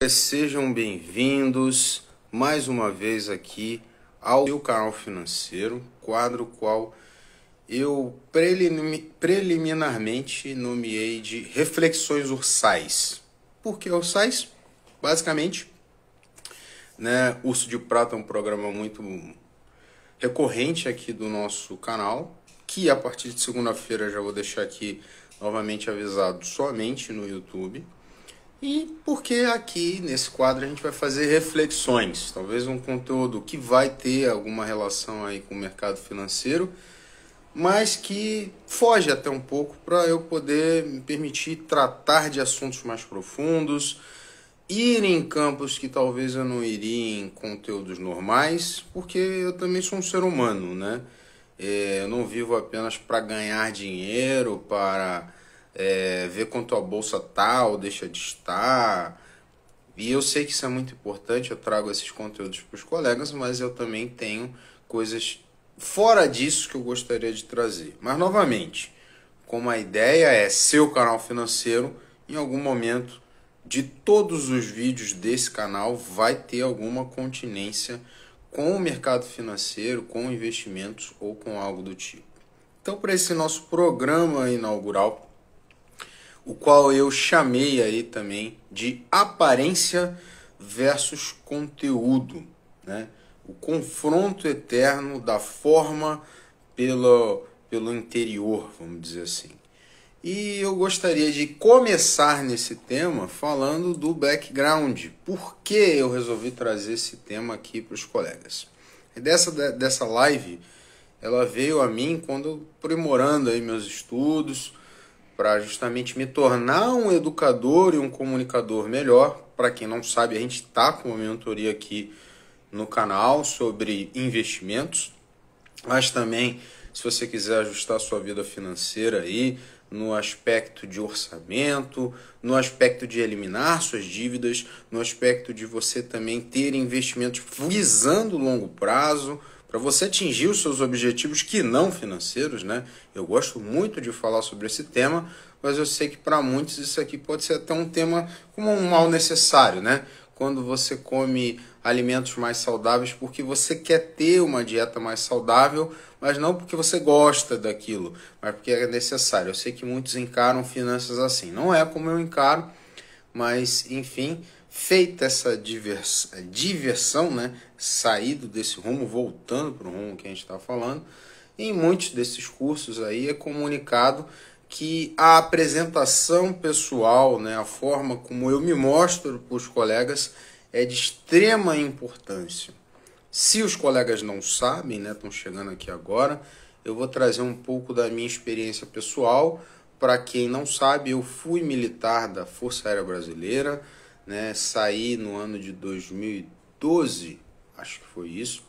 Sejam bem-vindos mais uma vez aqui ao seu canal financeiro, quadro qual eu preliminarmente nomeei de Reflexões Ursais. Por que Ursais? Basicamente, Urso de Prata é um programa muito recorrente aqui do nosso canal, que a partir de segunda-feira já vou deixar aqui novamente avisado somente no YouTube. E porque aqui nesse quadro a gente vai fazer reflexões, talvez um conteúdo que vai ter alguma relação aí com o mercado financeiro, mas que foge até um pouco para eu poder me permitir tratar de assuntos mais profundos, ir em campos que talvez eu não iria em conteúdos normais, porque eu também sou um ser humano, né? Eu não vivo apenas para ganhar dinheiro, para ver quanto a bolsa tá ou deixa de estar. E eu sei que isso é muito importante, eu trago esses conteúdos para os colegas, mas eu também tenho coisas fora disso que eu gostaria de trazer. Mas, novamente, como a ideia é seu canal financeiro, em algum momento de todos os vídeos desse canal vai ter alguma continência com o mercado financeiro, com investimentos ou com algo do tipo. Então, para esse nosso programa inaugural, o qual eu chamei aí também de aparência versus conteúdo, né? O confronto eterno da forma pelo interior, vamos dizer assim. E eu gostaria de começar nesse tema falando do background. Por que eu resolvi trazer esse tema aqui para os colegas? E dessa live, ela veio a mim quando eu aprimorando aí meus estudos, para justamente me tornar um educador e um comunicador melhor. Para quem não sabe, a gente está com uma mentoria aqui no canal sobre investimentos, mas também, se você quiser ajustar a sua vida financeira aí, no aspecto de orçamento, no aspecto de eliminar suas dívidas, no aspecto de você também ter investimentos visando longo prazo, para você atingir os seus objetivos que não financeiros, né? Eu gosto muito de falar sobre esse tema, mas eu sei que para muitos isso aqui pode ser até um tema como um mal necessário, né? Quando você come alimentos mais saudáveis porque você quer ter uma dieta mais saudável, mas não porque você gosta daquilo, mas porque é necessário. Eu sei que muitos encaram finanças assim. Não é como eu encaro, mas enfim, feita essa diversão, né? Saído desse rumo, voltando para o rumo que a gente está falando, em muitos desses cursos aí é comunicado que a apresentação pessoal, né, a forma como eu me mostro para os colegas é de extrema importância. Se os colegas não sabem, né, estão chegando aqui agora, eu vou trazer um pouco da minha experiência pessoal. Para quem não sabe, eu fui militar da Força Aérea Brasileira, né, saí no ano de 2012, acho que foi isso,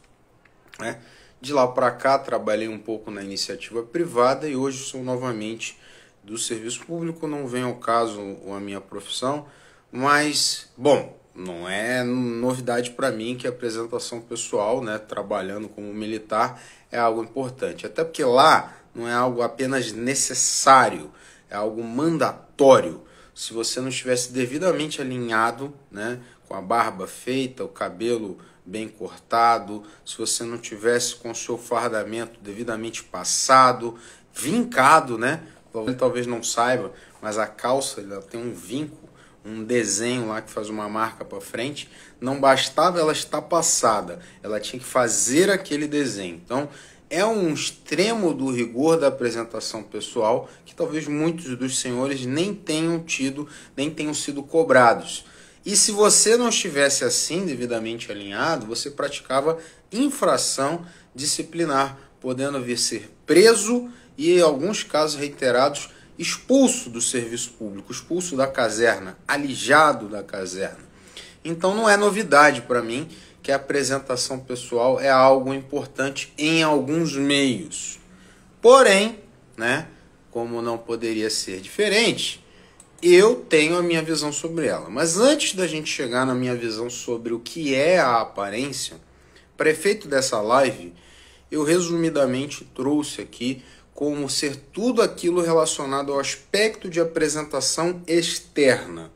né? De lá para cá trabalhei um pouco na iniciativa privada e hoje sou novamente do serviço público. Não vem ao caso a minha profissão, mas, bom, não é novidade para mim que a apresentação pessoal, né, trabalhando como militar, é algo importante. Até porque lá não é algo apenas necessário, é algo mandatório. Se você não estivesse devidamente alinhado, né, com a barba feita, o cabelo bem cortado, se você não tivesse com o seu fardamento devidamente passado, vincado, né? Talvez não saiba, mas a calça ela tem um vinco, um desenho lá que faz uma marca para frente. Não bastava ela estar passada, ela tinha que fazer aquele desenho. Então, é um extremo do rigor da apresentação pessoal que talvez muitos dos senhores nem tenham sido cobrados. E se você não estivesse assim, devidamente alinhado, você praticava infração disciplinar, podendo vir ser preso e, em alguns casos reiterados, expulso do serviço público, expulso da caserna, alijado da caserna. Então não é novidade para mim que a apresentação pessoal é algo importante em alguns meios. Porém, né, como não poderia ser diferente, eu tenho a minha visão sobre ela. Mas antes da gente chegar na minha visão sobre o que é a aparência, para efeito dessa live, eu resumidamente trouxe aqui como ser tudo aquilo relacionado ao aspecto de apresentação externa.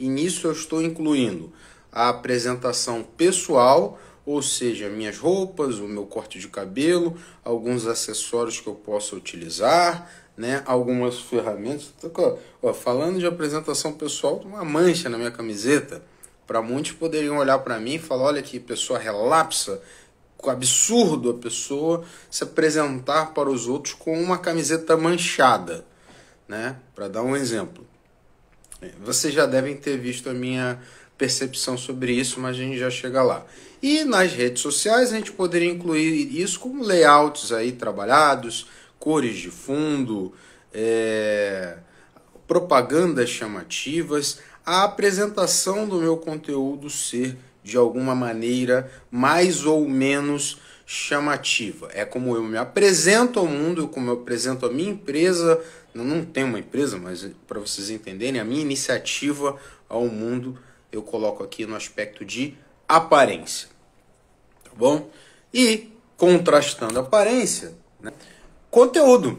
E nisso eu estou incluindo a apresentação pessoal, ou seja, minhas roupas, o meu corte de cabelo, alguns acessórios que eu possa utilizar, né? Algumas ferramentas. Falando de apresentação pessoal, uma mancha na minha camiseta. Para muitos poderiam olhar para mim e falar, olha que pessoa relapsa, absurdo a pessoa se apresentar para os outros com uma camiseta manchada, né? Para dar um exemplo. Vocês já devem ter visto a minha percepção sobre isso, mas a gente já chega lá. E nas redes sociais a gente poderia incluir isso como layouts aí trabalhados, cores de fundo, propagandas chamativas, a apresentação do meu conteúdo ser de alguma maneira mais ou menos chamativa. É como eu me apresento ao mundo, como eu apresento a minha empresa. Eu não tenho uma empresa, mas para vocês entenderem, a minha iniciativa ao mundo eu coloco aqui no aspecto de aparência. Tá bom? E contrastando a aparência, né? Conteúdo.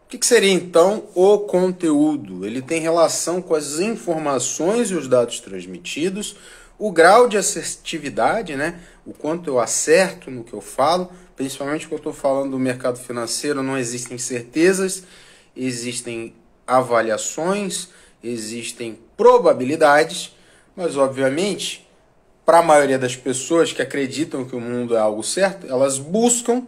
O que seria então o conteúdo? Ele tem relação com as informações e os dados transmitidos, o grau de assertividade, né? O quanto eu acerto no que eu falo, principalmente quando eu estou falando do mercado financeiro, não existem certezas, existem avaliações, existem probabilidades, mas obviamente, para a maioria das pessoas que acreditam que o mundo é algo certo, elas buscam,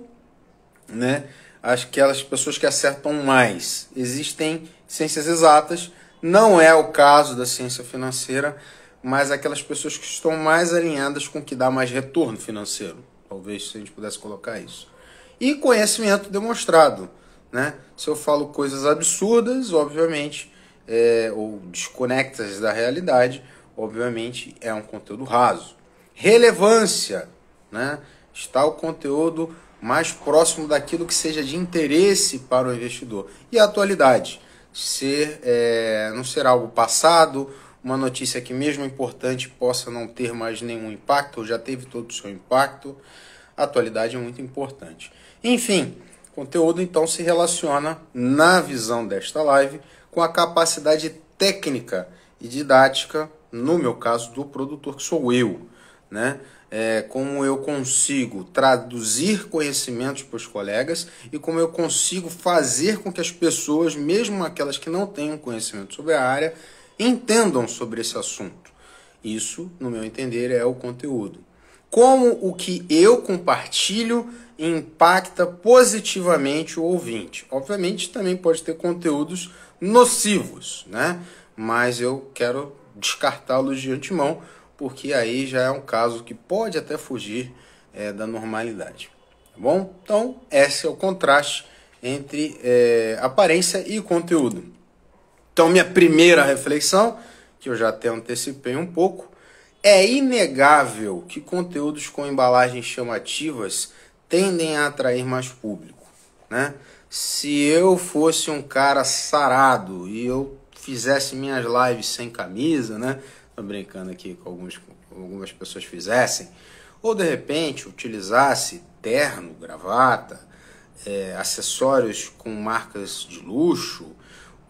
né, aquelas pessoas que acertam mais. Existem ciências exatas, não é o caso da ciência financeira, mas aquelas pessoas que estão mais alinhadas com o que dá mais retorno financeiro. Talvez se a gente pudesse colocar isso. E conhecimento demonstrado, né? Se eu falo coisas absurdas, obviamente, ou desconectas da realidade, obviamente é um conteúdo raso. Relevância, né? Está o conteúdo mais próximo daquilo que seja de interesse para o investidor. E a atualidade, não ser algo passado, uma notícia que mesmo importante possa não ter mais nenhum impacto, ou já teve todo o seu impacto. A atualidade é muito importante. Enfim, conteúdo então se relaciona, na visão desta live, com a capacidade técnica e didática, no meu caso, do produtor, que sou eu, né? Como eu consigo traduzir conhecimentos para os colegas e como eu consigo fazer com que as pessoas, mesmo aquelas que não tenham conhecimento sobre a área, entendam sobre esse assunto. Isso, no meu entender, é o conteúdo. Como o que eu compartilho impacta positivamente o ouvinte. Obviamente, também pode ter conteúdos nocivos, né? Mas eu quero descartá-los de antemão, porque aí já é um caso que pode até fugir da normalidade. Tá bom? Então, esse é o contraste entre aparência e conteúdo. Então, minha primeira reflexão, que eu já até antecipei um pouco, é inegável que conteúdos com embalagens chamativas tendem a atrair mais público, né? Se eu fosse um cara sarado e eu fizesse minhas lives sem camisa, né? Tô brincando aqui com algumas pessoas fizessem, ou de repente utilizasse terno, gravata, acessórios com marcas de luxo,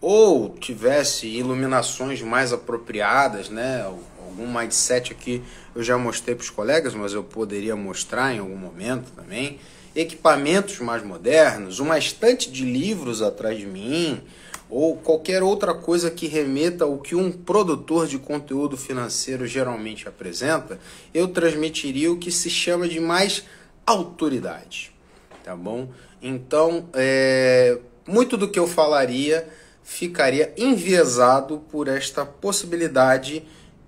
ou tivesse iluminações mais apropriadas, né? Algum mindset aqui eu já mostrei para os colegas, mas eu poderia mostrar em algum momento também. Equipamentos mais modernos, uma estante de livros atrás de mim, ou qualquer outra coisa que remeta ao que um produtor de conteúdo financeiro geralmente apresenta, eu transmitiria o que se chama de mais autoridade, tá bom? Então, muito do que eu falaria ficaria enviesado por esta possibilidade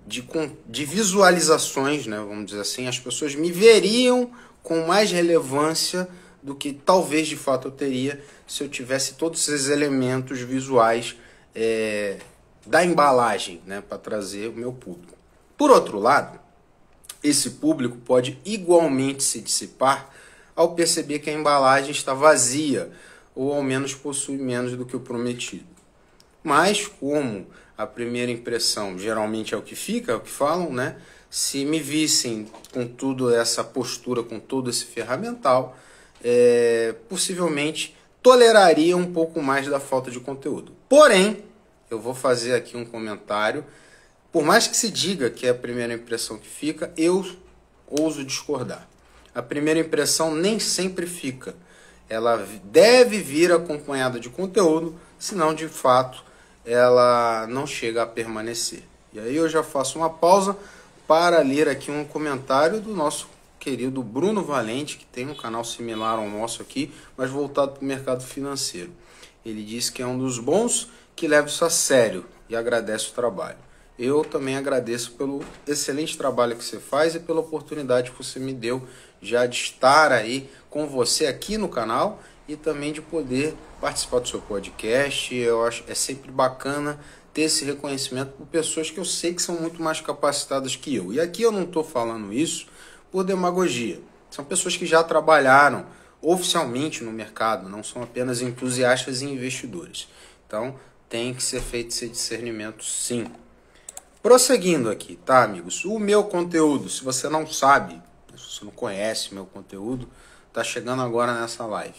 de visualizações, né? Vamos dizer assim, as pessoas me veriam com mais relevância do que talvez de fato eu teria se eu tivesse todos esses elementos visuais da embalagem, né, para trazer o meu público. Por outro lado, esse público pode igualmente se dissipar ao perceber que a embalagem está vazia ou ao menos possui menos do que o prometido. Mas como a primeira impressão geralmente é o que fica, é o que falam, né? Se me vissem com toda essa postura, com todo esse ferramental, possivelmente toleraria um pouco mais da falta de conteúdo. Porém, eu vou fazer aqui um comentário Por mais que se diga que é a primeira impressão que fica, eu ouso discordar. A primeira impressão nem sempre fica. Ela deve vir acompanhada de conteúdo, senão de fato ela não chega a permanecer. E aí eu já faço uma pausa para ler aqui um comentário do nosso querido Bruno Valente, que tem um canal similar ao nosso aqui, mas voltado para o mercado financeiro. Ele diz que é um dos bons que leva isso a sério e agradece o trabalho. Eu também agradeço pelo excelente trabalho que você faz e pela oportunidade que você me deu já de estar aí com você aqui no canal e também de poder participar do seu podcast. Eu acho é sempre bacana ter esse reconhecimento por pessoas que eu sei que são muito mais capacitadas que eu. E aqui eu não estou falando isso por demagogia. São pessoas que já trabalharam oficialmente no mercado, não são apenas entusiastas e investidores. Então tem que ser feito esse discernimento, sim. Prosseguindo aqui, tá, amigos? O meu conteúdo, se você não sabe, se você não conhece meu conteúdo, tá chegando agora nessa live.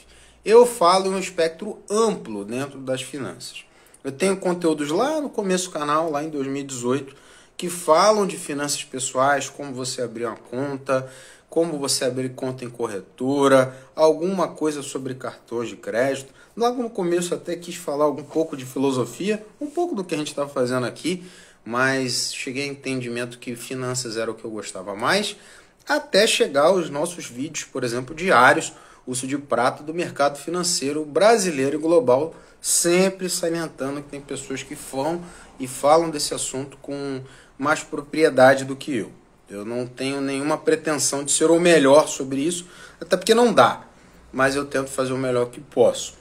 Eu falo em um espectro amplo dentro das finanças. Eu tenho conteúdos lá no começo do canal, lá em 2018, que falam de finanças pessoais, como você abrir uma conta, como você abrir conta em corretora, alguma coisa sobre cartões de crédito. Logo no começo eu até quis falar um pouco de filosofia, um pouco do que a gente está fazendo aqui, mas cheguei ao entendimento que finanças era o que eu gostava mais, até chegar aos nossos vídeos, por exemplo, diários, Urso de Prata do mercado financeiro brasileiro e global, sempre salientando que tem pessoas que vão e falam desse assunto com mais propriedade do que eu. Eu não tenho nenhuma pretensão de ser o melhor sobre isso, até porque não dá, mas eu tento fazer o melhor que posso.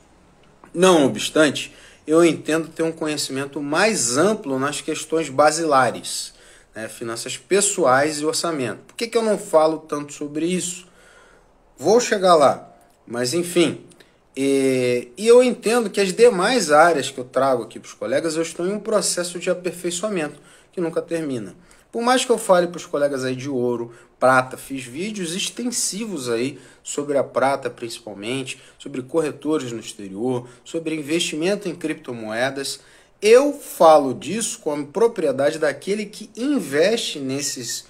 Não obstante, eu entendo ter um conhecimento mais amplo nas questões basilares, né, finanças pessoais e orçamento. Por que eu não falo tanto sobre isso? Vou chegar lá, mas enfim. E eu entendo que as demais áreas que eu trago aqui para os colegas, eu estou em um processo de aperfeiçoamento que nunca termina. Por mais que eu fale para os colegas aí de ouro, prata, fiz vídeos extensivos aí sobre a prata principalmente, sobre corretores no exterior, sobre investimento em criptomoedas. Eu falo disso com a propriedade daquele que investe nesses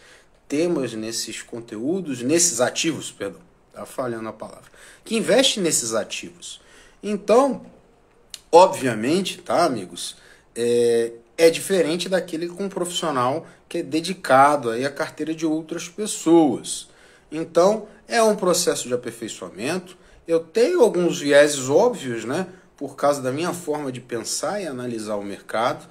temas, nesses conteúdos, nesses ativos, perdão, tá falhando a palavra, que investe nesses ativos. Então, obviamente, tá, amigos, é diferente daquele com um profissional que é dedicado aí à carteira de outras pessoas. Então, é um processo de aperfeiçoamento. Eu tenho alguns vieses óbvios, né, por causa da minha forma de pensar e analisar o mercado,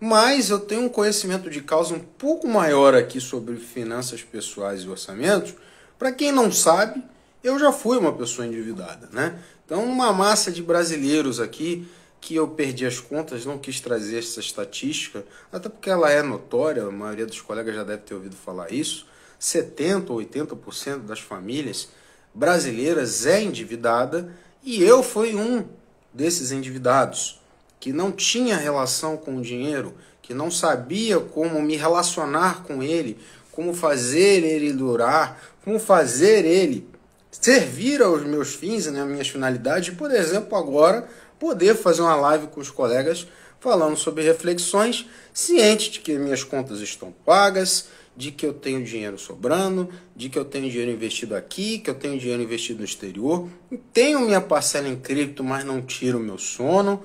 mas eu tenho um conhecimento de causa um pouco maior aqui sobre finanças pessoais e orçamentos. Para quem não sabe, eu já fui uma pessoa endividada, né? Então, uma massa de brasileiros aqui, que eu perdi as contas, não quis trazer essa estatística, até porque ela é notória, a maioria dos colegas já deve ter ouvido falar isso, 70% ou 80% das famílias brasileiras é endividada, e eu fui um desses endividados, que não tinha relação com o dinheiro, que não sabia como me relacionar com ele, como fazer ele durar, como fazer ele servir aos meus fins e, né, às minhas finalidades, por exemplo, agora poder fazer uma live com os colegas falando sobre reflexões, ciente de que minhas contas estão pagas, de que eu tenho dinheiro sobrando, de que eu tenho dinheiro investido aqui, que eu tenho dinheiro investido no exterior, tenho minha parcela em cripto, mas não tiro o meu sono,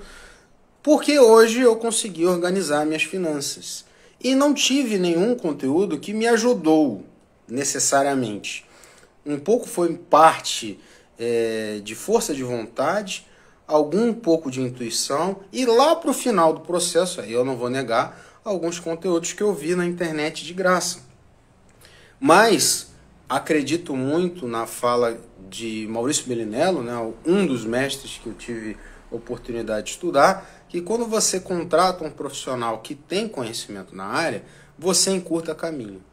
porque hoje eu consegui organizar minhas finanças. E não tive nenhum conteúdo que me ajudou necessariamente. Um pouco foi parte de força de vontade, algum pouco de intuição, e lá para o final do processo, aí eu não vou negar, alguns conteúdos que eu vi na internet de graça. Mas acredito muito na fala de Maurício Bellinello, né, um dos mestres que eu tive oportunidade de estudar, que quando você contrata um profissional que tem conhecimento na área, você encurta caminho.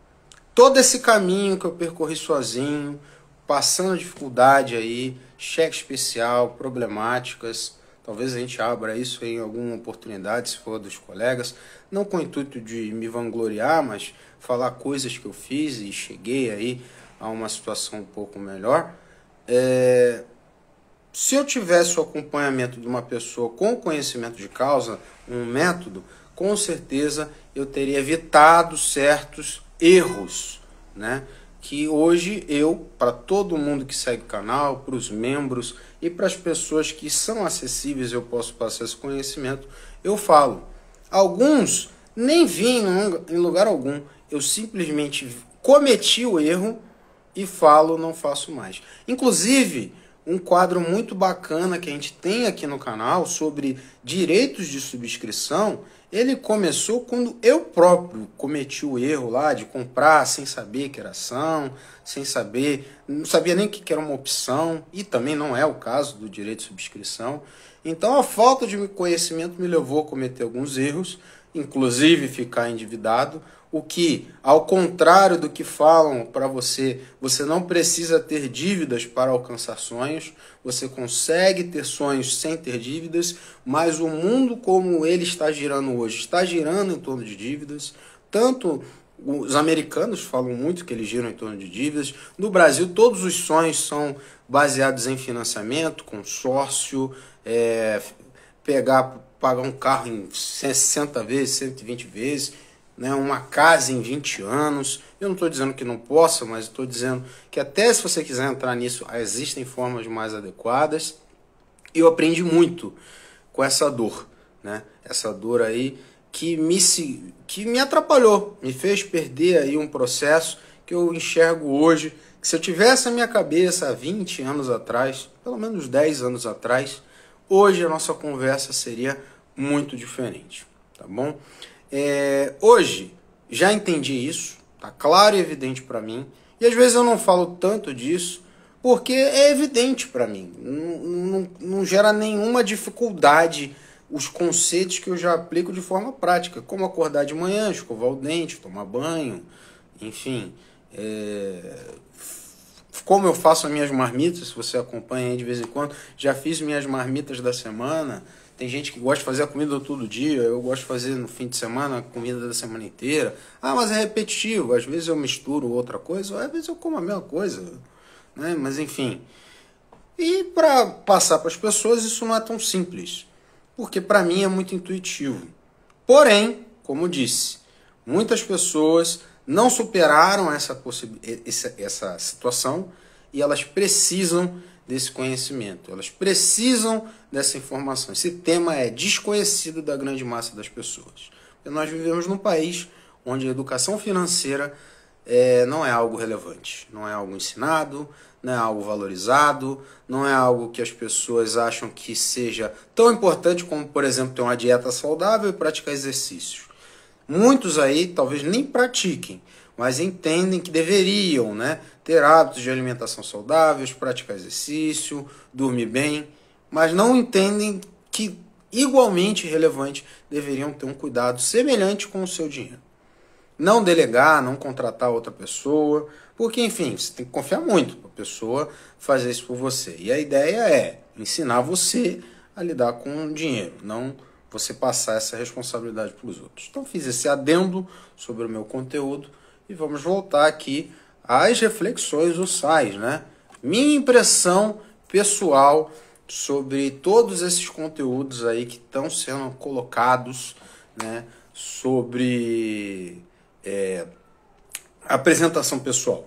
Todo esse caminho que eu percorri sozinho, passando dificuldade aí, cheque especial, problemáticas, talvez a gente abra isso em alguma oportunidade, se for dos colegas, não com o intuito de me vangloriar, mas falar coisas que eu fiz e cheguei aí a uma situação um pouco melhor. Se eu tivesse o acompanhamento de uma pessoa com conhecimento de causa, um método, com certeza eu teria evitado certos erros, né? Que hoje para todo mundo que segue o canal, para os membros e para as pessoas que são acessíveis, eu posso passar esse conhecimento, eu falo. Alguns nem vi em lugar algum, eu simplesmente cometi o erro e falo, não faço mais. Inclusive, um quadro muito bacana que a gente tem aqui no canal sobre direitos de subscrição, ele começou quando eu próprio cometi o erro lá de comprar sem saber que era ação, sem saber, não sabia nem o que era uma opção, e também não é o caso do direito de subscrição. Então a falta de conhecimento me levou a cometer alguns erros, inclusive ficar endividado, o que, ao contrário do que falam para você, você não precisa ter dívidas para alcançar sonhos, você consegue ter sonhos sem ter dívidas, mas o mundo como ele está girando hoje, está girando em torno de dívidas, tanto os americanos falam muito que eles giram em torno de dívidas, no Brasil todos os sonhos são baseados em financiamento, consórcio, pagar um carro em 60 vezes, 120 vezes, né, uma casa em 20 anos. Eu não estou dizendo que não possa, mas estou dizendo que até se você quiser entrar nisso, existem formas mais adequadas. Eu aprendi muito com essa dor, né? Essa dor aí que me atrapalhou, me fez perder aí um processo que eu enxergo hoje, que se eu tivesse a minha cabeça há 20 anos atrás, pelo menos 10 anos atrás, hoje a nossa conversa seria muito diferente, tá bom? Hoje já entendi isso, tá claro e evidente para mim, e às vezes eu não falo tanto disso porque é evidente para mim, não gera nenhuma dificuldade os conceitos que eu já aplico de forma prática, como acordar de manhã, escovar o dente, tomar banho, enfim, como eu faço as minhas marmitas, se você acompanha aí de vez em quando, já fiz minhas marmitas da semana. Tem gente que gosta de fazer a comida todo dia, eu gosto de fazer no fim de semana a comida da semana inteira. Ah, mas é repetitivo, às vezes eu misturo outra coisa, às vezes eu como a mesma coisa, né? Mas enfim. E para passar para as pessoas isso não é tão simples, porque para mim é muito intuitivo. Porém, como disse, muitas pessoas não superaram essa situação e elas precisam desse conhecimento, elas precisam dessa informação. Esse tema é desconhecido da grande massa das pessoas. Porque nós vivemos num país onde a educação financeira não é algo relevante, não é algo ensinado, não é algo valorizado, não é algo que as pessoas acham que seja tão importante como, por exemplo, ter uma dieta saudável e praticar exercícios. Muitos aí talvez nem pratiquem, mas entendem que deveriam, né, ter hábitos de alimentação saudáveis, praticar exercício, dormir bem, mas não entendem que, igualmente relevante, deveriam ter um cuidado semelhante com o seu dinheiro. Não delegar, não contratar outra pessoa, porque, enfim, você tem que confiar muito para a pessoa fazer isso por você. E a ideia é ensinar você a lidar com o dinheiro, não você passar essa responsabilidade para os outros. Então fiz esse adendo sobre o meu conteúdo e vamos voltar aqui às reflexões ursais, né? Minha impressão pessoal sobre todos esses conteúdos aí que estão sendo colocados, né, sobre apresentação pessoal.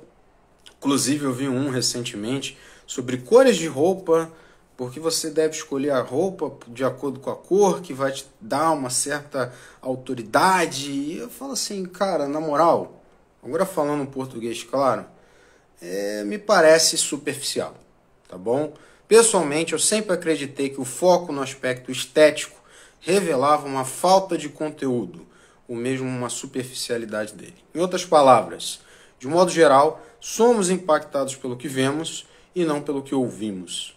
Inclusive eu vi um recentemente sobre cores de roupa, porque você deve escolher a roupa de acordo com a cor, que vai te dar uma certa autoridade. E eu falo assim, cara, na moral, agora falando em português, claro, me parece superficial, tá bom? Pessoalmente, eu sempre acreditei que o foco no aspecto estético revelava uma falta de conteúdo, ou mesmo uma superficialidade dele. Em outras palavras, de modo geral, somos impactados pelo que vemos e não pelo que ouvimos.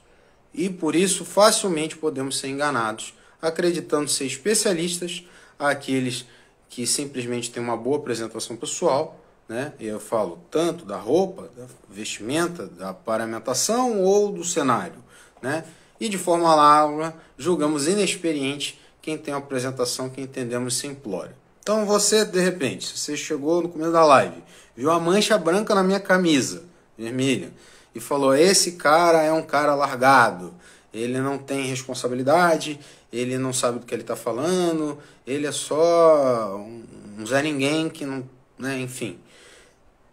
E por isso facilmente podemos ser enganados, acreditando ser especialistas àqueles que simplesmente têm uma boa apresentação pessoal, né? E eu falo tanto da roupa, da vestimenta, da paramentação ou do cenário, né? E de forma larga, julgamos inexperiente quem tem uma apresentação que entendemos simplória. Então você, de repente, se você chegou no começo da live, viu uma mancha branca na minha camisa, vermelha, e falou, esse cara é um cara largado, ele não tem responsabilidade, ele não sabe do que ele está falando, ele é só um Zé Ninguém que não, né, enfim.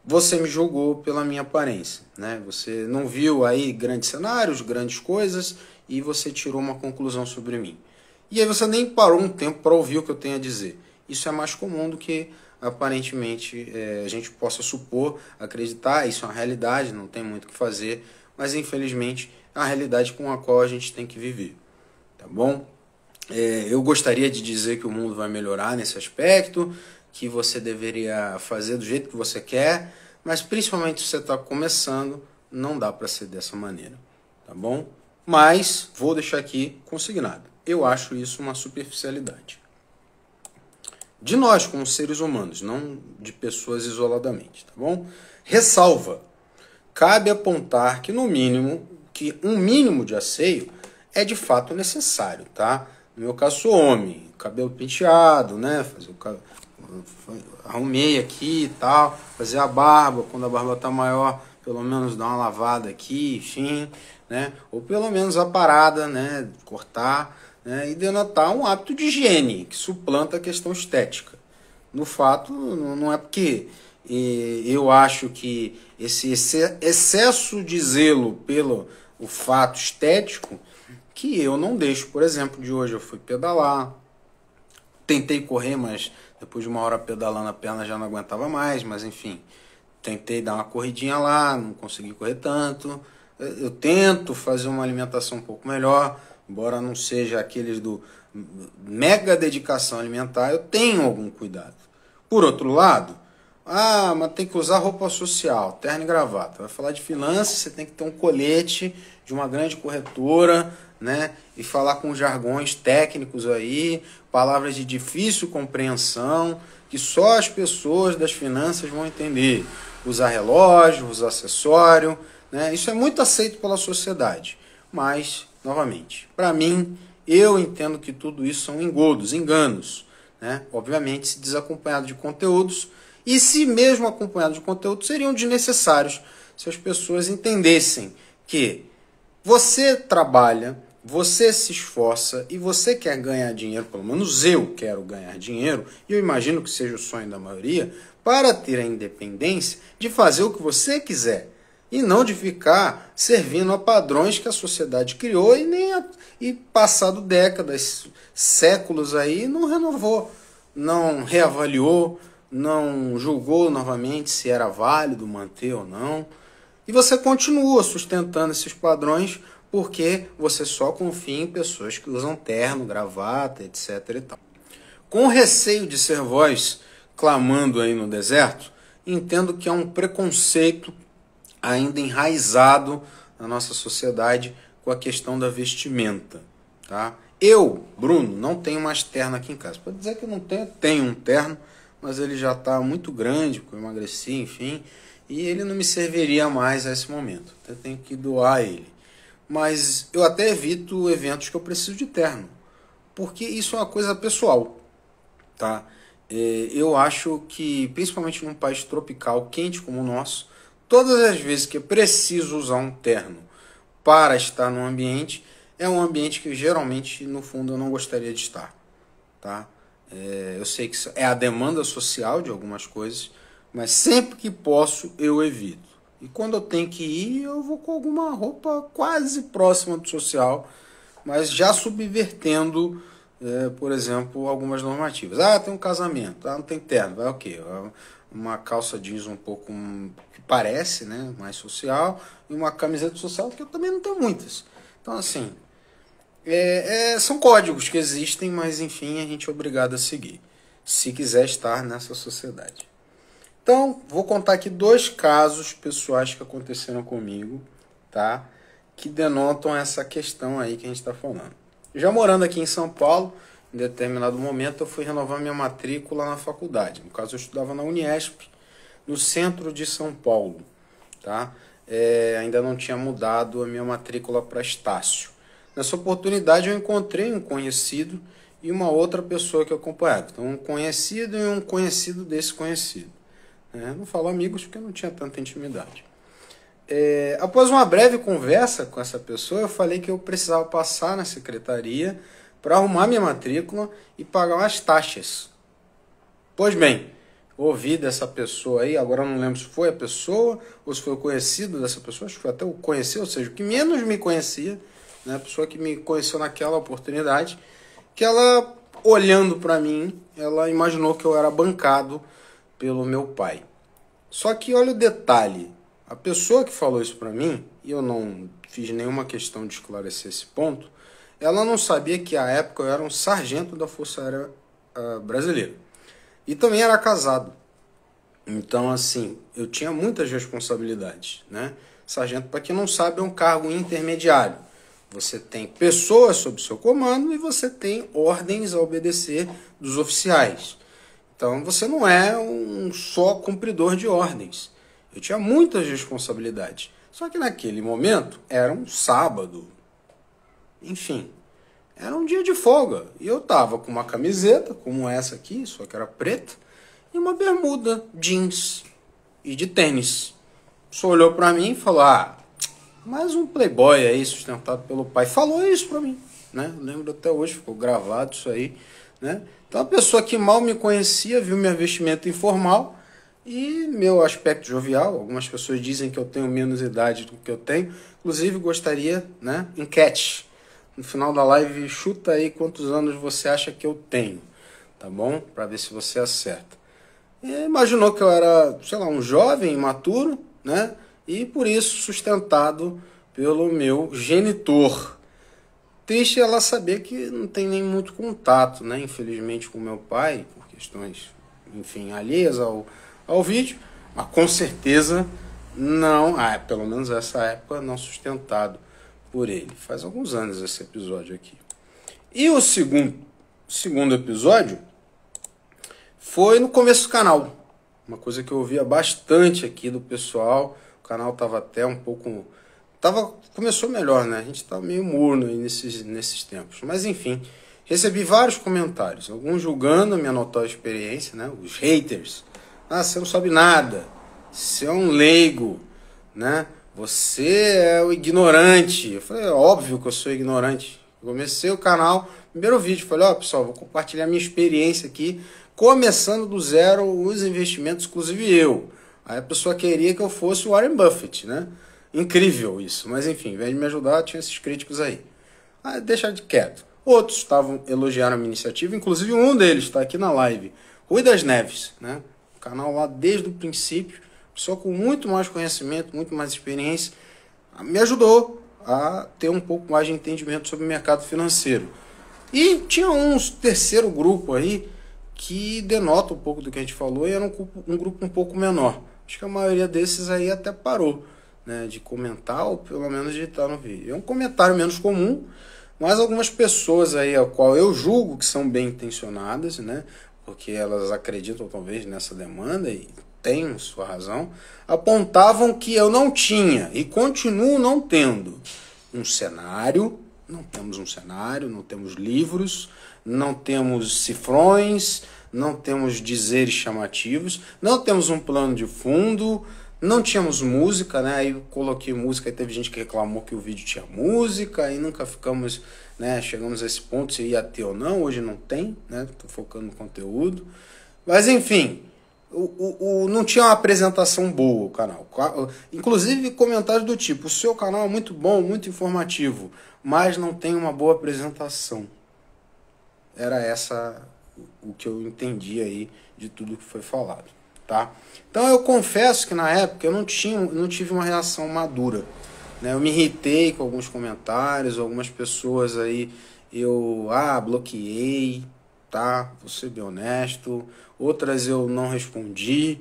Você me julgou pela minha aparência, né? Você não viu aí grandes cenários, grandes coisas, e você tirou uma conclusão sobre mim. E aí você nem parou um tempo para ouvir o que eu tenho a dizer. Isso é mais comum do que aparentemente a gente possa supor, acreditar. Isso é uma realidade, não tem muito o que fazer, mas infelizmente é a realidade com a qual a gente tem que viver, tá bom? Eu gostaria de dizer que o mundo vai melhorar nesse aspecto, que você deveria fazer do jeito que você quer, mas principalmente se você está começando, não dá para ser dessa maneira, tá bom? Mas vou deixar aqui consignado. Eu acho isso uma superficialidade. De nós, como seres humanos, não de pessoas isoladamente, tá bom? Ressalva. Cabe apontar que, no mínimo, que um mínimo de asseio é de fato necessário, tá? No meu caso, sou homem, cabelo penteado, né? Arrumei aqui e tal, fazer a barba, quando a barba tá maior, pelo menos dar uma lavada aqui, enfim, né? Ou pelo menos a parada, né? Cortar, né? E denotar um hábito de higiene que suplanta a questão estética. No fato, não é porque eu acho que esse excesso de zelo pelo o fato estético que eu não deixo. Por exemplo, de hoje eu fui pedalar, tentei correr, mas depois de uma hora pedalando a perna já não aguentava mais, mas enfim, tentei dar uma corridinha lá, não consegui correr tanto. Eu tento fazer uma alimentação um pouco melhor, embora não seja aqueles do mega dedicação alimentar, eu tenho algum cuidado. Por outro lado, mas tem que usar roupa social, terno e gravata. Vai falar de finanças, você tem que ter um colete de uma grande corretora, né? E falar com jargões técnicos aí, palavras de difícil compreensão, que só as pessoas das finanças vão entender. Usar relógio, usar acessório, né? Isso é muito aceito pela sociedade. Mas, novamente, para mim, eu entendo que tudo isso são engodos, enganos, né? Obviamente, se desacompanhado de conteúdos, e se mesmo acompanhado de conteúdos, seriam desnecessários se as pessoas entendessem que você trabalha, você se esforça e você quer ganhar dinheiro, pelo menos eu quero ganhar dinheiro, e eu imagino que seja o sonho da maioria, para ter a independência de fazer o que você quiser e não de ficar servindo a padrões que a sociedade criou e passado décadas, séculos aí, não renovou, não reavaliou, não julgou novamente se era válido manter ou não. E você continua sustentando esses padrões porque você só confia em pessoas que usam terno, gravata, etc. e tal. Com receio de ser voz clamando aí no deserto, entendo que há um preconceito ainda enraizado na nossa sociedade com a questão da vestimenta, tá? Eu, Bruno, não tenho mais terno aqui em casa. Pode dizer que eu não tenho um terno, mas ele já está muito grande, porque eu emagreci, enfim, e ele não me serviria mais a esse momento. Eu tenho que doar ele. Mas eu até evito eventos que eu preciso de terno, porque isso é uma coisa pessoal, tá? Eu acho que, principalmente num país tropical, quente como o nosso, todas as vezes que eu preciso usar um terno para estar num ambiente, é um ambiente que geralmente, no fundo, eu não gostaria de estar, tá? Eu sei que é a demanda social de algumas coisas, mas sempre que posso eu evito. E quando eu tenho que ir, eu vou com alguma roupa quase próxima do social, mas já subvertendo, por exemplo, algumas normativas. Tem um casamento, não tem terno, vai o quê? Uma calça jeans um pouco que parece, né, mais social, e uma camiseta social que eu também não tenho muitas. Então, assim, são códigos que existem, mas enfim, a gente é obrigado a seguir, se quiser estar nessa sociedade. Então, vou contar aqui 2 casos pessoais que aconteceram comigo, tá? Que denotam essa questão aí que a gente está falando. Já morando aqui em São Paulo, em determinado momento eu fui renovar minha matrícula na faculdade. No caso, eu estudava na Uniesp, no centro de São Paulo, tá? Ainda não tinha mudado a minha matrícula para Estácio. Nessa oportunidade eu encontrei um conhecido e uma outra pessoa que eu acompanhava. Então, um conhecido e um conhecido desse conhecido. Não falo amigos porque eu não tinha tanta intimidade. Após uma breve conversa com essa pessoa, eu falei que eu precisava passar na secretaria para arrumar minha matrícula e pagar umas taxas. Pois bem, ouvi dessa pessoa aí, agora eu não lembro se foi a pessoa ou se foi o conhecido dessa pessoa, acho que foi até o conhecido, ou seja, o que menos me conhecia, né, a pessoa que me conheceu naquela oportunidade, que ela, olhando para mim, ela imaginou que eu era bancado pelo meu pai. Só que olha o detalhe, a pessoa que falou isso para mim, e eu não fiz nenhuma questão de esclarecer esse ponto, ela não sabia que à época eu era um sargento da Força Aérea Brasileira. E também era casado. Então, assim, eu tinha muitas responsabilidades, né? Sargento, para quem não sabe, é um cargo intermediário. Você tem pessoas sob seu comando e você tem ordens a obedecer dos oficiais. Então, você não é um só cumpridor de ordens. Eu tinha muitas responsabilidades. Só que naquele momento, era um sábado. Enfim, era um dia de folga. E eu tava com uma camiseta, como essa aqui, só que era preta, e uma bermuda jeans e de tênis. Só olhou pra mim e falou, mais um playboy aí sustentado pelo pai. Falou isso pra mim, né? Eu lembro até hoje, ficou gravado isso aí, né? Então a pessoa que mal me conhecia, viu meu vestimento informal e meu aspecto jovial. Algumas pessoas dizem que eu tenho menos idade do que eu tenho. Inclusive gostaria, né? Enquete. No final da live, chuta aí quantos anos você acha que eu tenho, tá bom? Para ver se você acerta. E imaginou que eu era, sei lá, um jovem imaturo, né? E por isso sustentado pelo meu genitor. Triste ela saber que não tem nem muito contato, né? Infelizmente, com meu pai, por questões, enfim, alheias ao vídeo, mas com certeza não, pelo menos essa época, não sustentado por ele. Faz alguns anos esse episódio aqui. E o segundo episódio foi no começo do canal. Uma coisa que eu ouvia bastante aqui do pessoal. O canal estava até um pouco... Começou melhor, né? A gente estava meio morno aí nesses tempos. Mas enfim, recebi vários comentários. Alguns julgando a minha notória experiência, né? Os haters. Você não sabe nada. Você é um leigo, né? Você é o ignorante. Eu falei, óbvio que eu sou ignorante. Eu comecei o canal, primeiro vídeo, falei, pessoal, vou compartilhar minha experiência aqui, começando do zero os investimentos, inclusive eu. Aí a pessoa queria que eu fosse o Warren Buffett, né? Incrível isso. Mas enfim, em vez de me ajudar, tinha esses críticos aí. Deixa de quieto. Outros elogiaram a minha iniciativa, inclusive um deles está aqui na live. Rui das Neves, né? O canal lá desde o princípio. Pessoa com muito mais conhecimento, muito mais experiência, me ajudou a ter um pouco mais de entendimento sobre o mercado financeiro. E tinha um terceiro grupo aí que denota um pouco do que a gente falou e era um grupo um pouco menor. Acho que a maioria desses aí até parou, né, de comentar ou pelo menos de estar no vídeo. É um comentário menos comum, mas algumas pessoas aí, a qual eu julgo que são bem intencionadas, né, porque elas acreditam talvez nessa demanda e tem sua razão, apontavam que eu não tinha e continuo não tendo um cenário, não temos um cenário, não temos livros, não temos cifrões, não temos dizeres chamativos, não temos um plano de fundo, não tínhamos música, né? Aí eu coloquei música e teve gente que reclamou que o vídeo tinha música e nunca ficamos, né? Chegamos a esse ponto se ia ter ou não, hoje não tem, né? Tô focando no conteúdo. Mas enfim, não tinha uma apresentação boa o canal. Inclusive comentários do tipo, o seu canal é muito bom, muito informativo, mas não tem uma boa apresentação. Era essa o que eu entendi aí de tudo que foi falado, tá? Então eu confesso que na época eu não tive uma reação madura, né? Eu me irritei com alguns comentários, algumas pessoas aí eu bloqueei, tá? Vou ser bem honesto. Outras eu não respondi,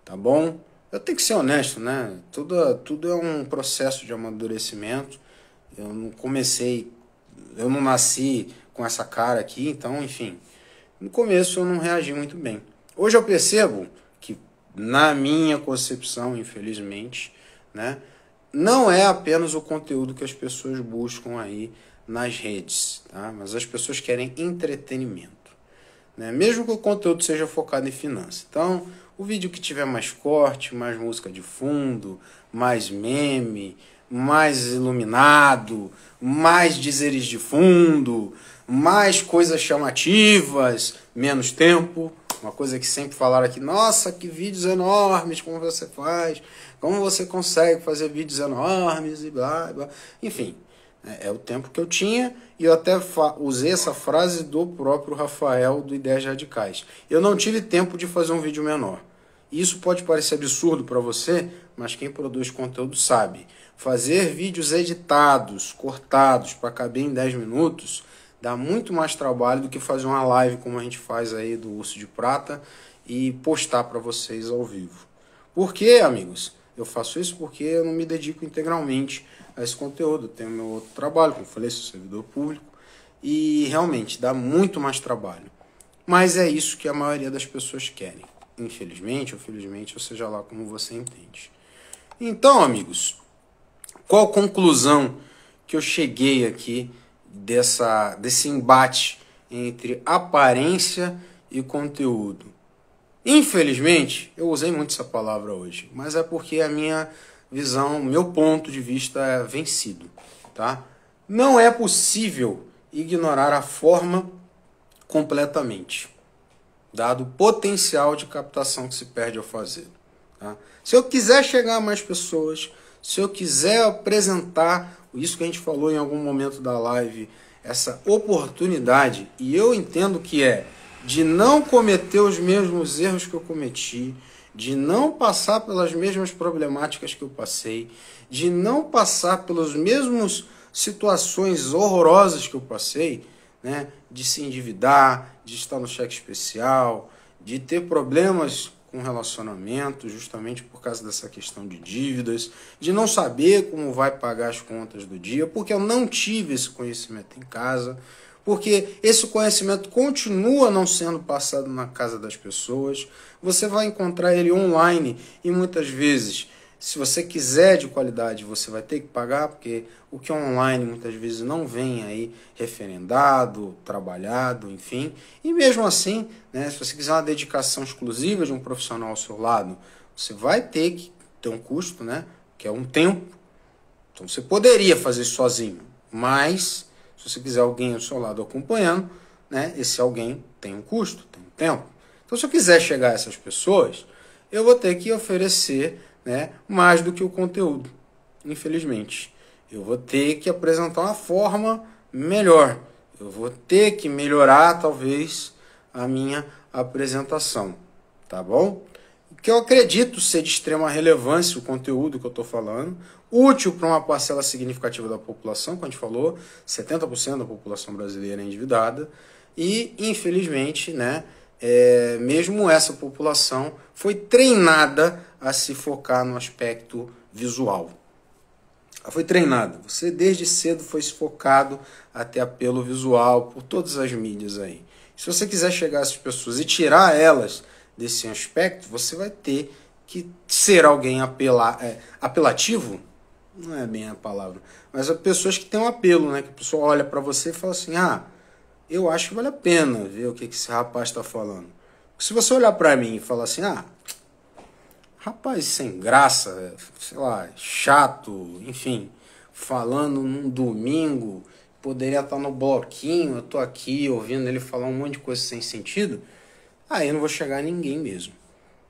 tá bom? Eu tenho que ser honesto, né? Tudo é um processo de amadurecimento. Eu não nasci com essa cara aqui, então, enfim. No começo eu não reagi muito bem. Hoje eu percebo que, na minha concepção, infelizmente, né, não é apenas o conteúdo que as pessoas buscam aí nas redes, tá? Mas as pessoas querem entretenimento. né? Mesmo que o conteúdo seja focado em finanças. Então, o vídeo que tiver mais corte, mais música de fundo, mais meme, mais iluminado, mais dizeres de fundo, mais coisas chamativas, menos tempo. Uma coisa que sempre falaram aqui, nossa, que vídeos enormes, como você faz, como você consegue fazer vídeos enormes e blá, blá. Enfim, é o tempo que eu tinha, e eu até usei essa frase do próprio Rafael, do Ideias Radicais. Eu não tive tempo de fazer um vídeo menor. Isso pode parecer absurdo para você, mas quem produz conteúdo sabe. Fazer vídeos editados, cortados, para caber em 10 minutos, dá muito mais trabalho do que fazer uma live como a gente faz aí do Urso de Prata e postar para vocês ao vivo. Por quê, amigos? Eu faço isso porque eu não me dedico integralmente a esse conteúdo. Eu tenho meu outro trabalho, como eu falei, sou servidor público, e realmente dá muito mais trabalho. Mas é isso que a maioria das pessoas querem. Infelizmente ou felizmente, ou seja lá como você entende. Então, amigos, qual a conclusão que eu cheguei aqui desse embate entre aparência e conteúdo? Infelizmente, eu usei muito essa palavra hoje, mas é porque a minha visão, meu ponto de vista é vencido, tá? Não é possível ignorar a forma completamente, dado o potencial de captação que se perde ao fazer. Tá? Se eu quiser chegar a mais pessoas, se eu quiser apresentar isso que a gente falou em algum momento da live, essa oportunidade, e eu entendo que é de não cometer os mesmos erros que eu cometi, de não passar pelas mesmas problemáticas que eu passei, de não passar pelas mesmas situações horrorosas que eu passei, né? De se endividar, de estar no cheque especial, de ter problemas com relacionamento, justamente por causa dessa questão de dívidas, de não saber como vai pagar as contas do dia, porque eu não tive esse conhecimento em casa, porque esse conhecimento continua não sendo passado na casa das pessoas. Você vai encontrar ele online e muitas vezes, se você quiser de qualidade, você vai ter que pagar, porque o que é online muitas vezes não vem aí referendado, trabalhado, enfim. E mesmo assim, né, se você quiser uma dedicação exclusiva de um profissional ao seu lado, você vai ter que ter um custo, né, que é um tempo. Então você poderia fazer isso sozinho, mas se você quiser alguém ao seu lado acompanhando, né, esse alguém tem um custo, tem um tempo. Então se eu quiser chegar a essas pessoas, eu vou ter que oferecer, né, mais do que o conteúdo, infelizmente. Eu vou ter que apresentar uma forma melhor. Eu vou ter que melhorar, talvez, a minha apresentação. Tá bom? Que eu acredito ser de extrema relevância o conteúdo que eu estou falando, útil para uma parcela significativa da população, como a gente falou, 70% da população brasileira é endividada, e, infelizmente, né, mesmo essa população foi treinada a se focar no aspecto visual. Ela foi treinada. Você desde cedo foi focado a ter apelo visual por todas as mídias aí. Se você quiser chegar a essas pessoas e tirar elas desse aspecto, você vai ter que ser alguém apelativo, não é bem a palavra, mas as pessoas que têm um apelo, né? Que a pessoa olha para você e fala assim, eu acho que vale a pena ver o que esse rapaz está falando. Se você olhar para mim e falar assim, rapaz sem graça, sei lá, chato, enfim, falando num domingo, poderia estar no bloquinho, eu tô aqui ouvindo ele falar um monte de coisa sem sentido, aí eu não vou chegar a ninguém mesmo.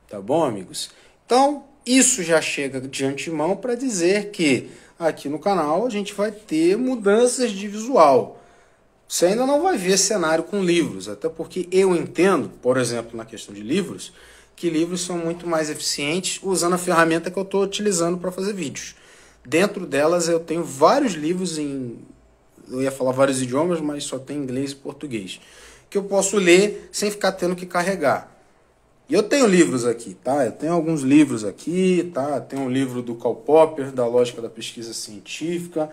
Tá bom, amigos? Então, isso já chega de antemão para dizer que aqui no canal a gente vai ter mudanças de visual. Você ainda não vai ver cenário com livros, até porque eu entendo, por exemplo, na questão de livros, que livros são muito mais eficientes usando a ferramenta que eu estou utilizando para fazer vídeos. Dentro delas eu tenho vários livros eu ia falar vários idiomas, mas só tem inglês e português, que eu posso ler sem ficar tendo que carregar. E eu tenho livros aqui, tá? Eu tenho alguns livros aqui, tá? Tenho um livro do Karl Popper, da Lógica da Pesquisa Científica.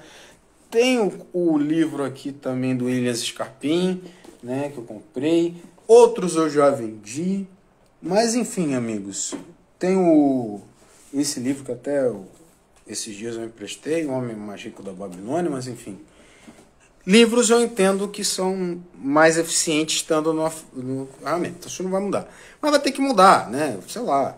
Tenho o livro aqui também do William Scarpin, né? Que eu comprei. Outros eu já vendi. Mas enfim, amigos. Tenho esse livro que até esses dias eu emprestei, O Homem Mais Rico da Babilônia, mas enfim. Livros eu entendo que são mais eficientes estando no ferramenta. Isso não vai mudar. Mas vai ter que mudar, né? Sei lá,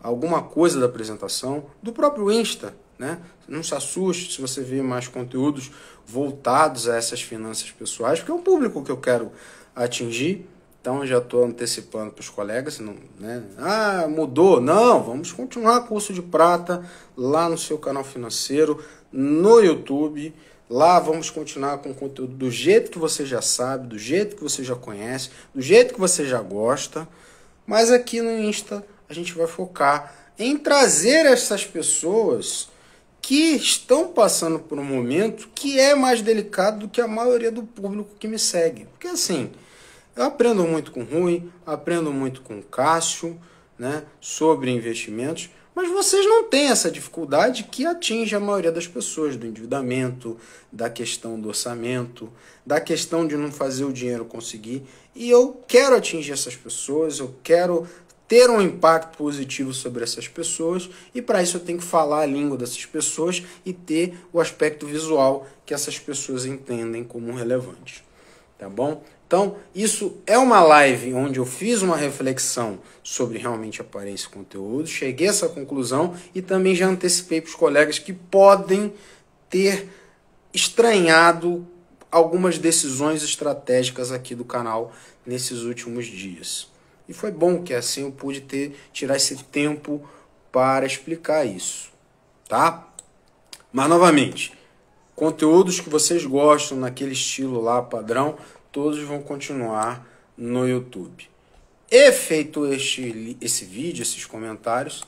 alguma coisa da apresentação, do próprio Insta, né? Não se assuste se você vê mais conteúdos voltados a essas finanças pessoais, porque é um público que eu quero atingir. Então eu já estou antecipando para os colegas, não, né? Ah, mudou? Não, vamos continuar curso de prata lá no seu canal financeiro, no YouTube. Lá vamos continuar com o conteúdo do jeito que você já sabe, do jeito que você já conhece, do jeito que você já gosta. Mas aqui no Insta a gente vai focar em trazer essas pessoas que estão passando por um momento que é mais delicado do que a maioria do público que me segue. Porque assim, eu aprendo muito com o Rui, aprendo muito com o Cássio, né, sobre investimentos, mas vocês não têm essa dificuldade que atinge a maioria das pessoas, do endividamento, da questão do orçamento, da questão de não fazer o dinheiro conseguir. E eu quero atingir essas pessoas, eu quero ter um impacto positivo sobre essas pessoas, e para isso eu tenho que falar a língua dessas pessoas e ter o aspecto visual que essas pessoas entendem como relevante. Tá bom? Então, isso é uma live onde eu fiz uma reflexão sobre realmente aparência e conteúdo, cheguei a essa conclusão e também já antecipei para os colegas que podem ter estranhado algumas decisões estratégicas aqui do canal nesses últimos dias. E foi bom que assim eu pude tirar esse tempo para explicar isso, tá? Mas novamente, conteúdos que vocês gostam naquele estilo lá padrão, todos vão continuar no YouTube. E feito esse vídeo, esses comentários,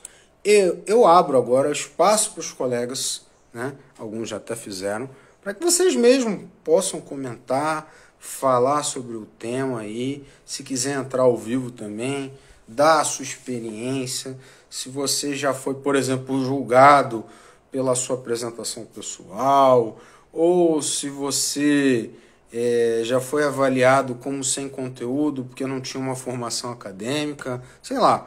eu abro agora espaço para os colegas, né? Alguns já até fizeram, para que vocês mesmos possam comentar, falar sobre o tema aí, se quiser entrar ao vivo também, dar a sua experiência, se você já foi, por exemplo, julgado pela sua apresentação pessoal, ou se você já foi avaliado como sem conteúdo porque não tinha uma formação acadêmica, sei lá.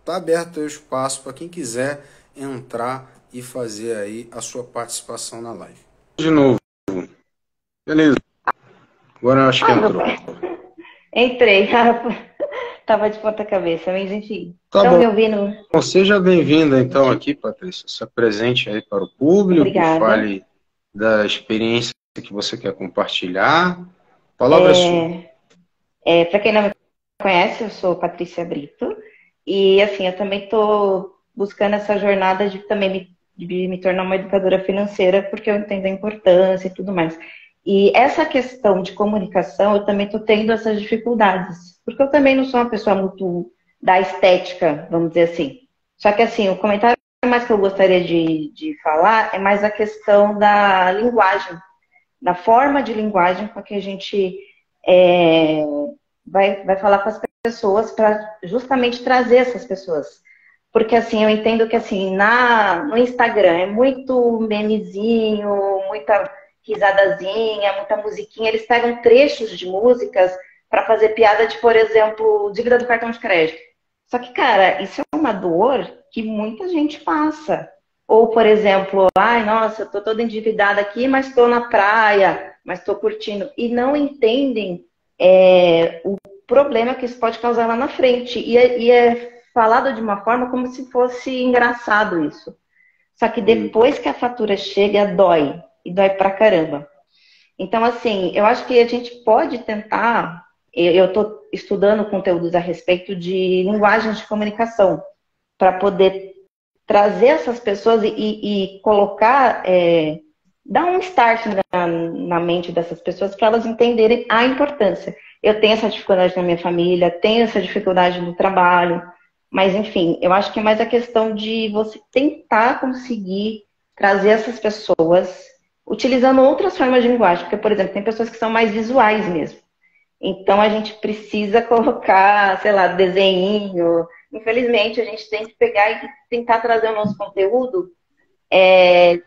Tá aberto aí o espaço para quem quiser entrar e fazer aí a sua participação na live. De novo. Beleza. Agora eu acho que entrou. Entrei, tava de ponta cabeça, mas enfim. Tá Estão bom. me ouvindo? Seja bem-vinda então aqui, Patrícia. Se apresente aí para o público, Obrigada. fale da experiência que você quer compartilhar. A palavra é sua. Para quem não me conhece, eu sou Patrícia Brito e assim, eu também estou buscando essa jornada de também de me tornar uma educadora financeira, porque eu entendo a importância e tudo mais. E essa questão de comunicação, eu também estou tendo essas dificuldades, porque eu também não sou uma pessoa muito da estética, vamos dizer assim. Só que assim, o comentário mais que eu gostaria de falar é mais a questão da linguagem, da forma de linguagem com que a gente vai falar com as pessoas para justamente trazer essas pessoas. Porque assim, eu entendo que assim, no Instagram é muito memezinho, muita risadazinha, muita musiquinha. Eles pegam trechos de músicas para fazer piada de, por exemplo, dívida do cartão de crédito. Só que, cara, isso é uma dor que muita gente passa. Ou, por exemplo, ai, nossa, eu tô toda endividada aqui, mas estou na praia, mas estou curtindo. E não entendem o problema que isso pode causar lá na frente. E é falado de uma forma como se fosse engraçado isso. Só que depois que a fatura chega, dói. E dói pra caramba. Então, assim, eu acho que a gente pode tentar. Eu estou estudando conteúdos a respeito de linguagens de comunicação, para poder trazer essas pessoas e colocar, dar um start na mente dessas pessoas para elas entenderem a importância. Eu tenho essa dificuldade na minha família, tenho essa dificuldade no trabalho, mas enfim, eu acho que é mais a questão de você tentar conseguir trazer essas pessoas utilizando outras formas de linguagem, porque, por exemplo, tem pessoas que são mais visuais mesmo. Então a gente precisa colocar, sei lá, desenho. Infelizmente, a gente tem que pegar e tentar trazer o nosso conteúdo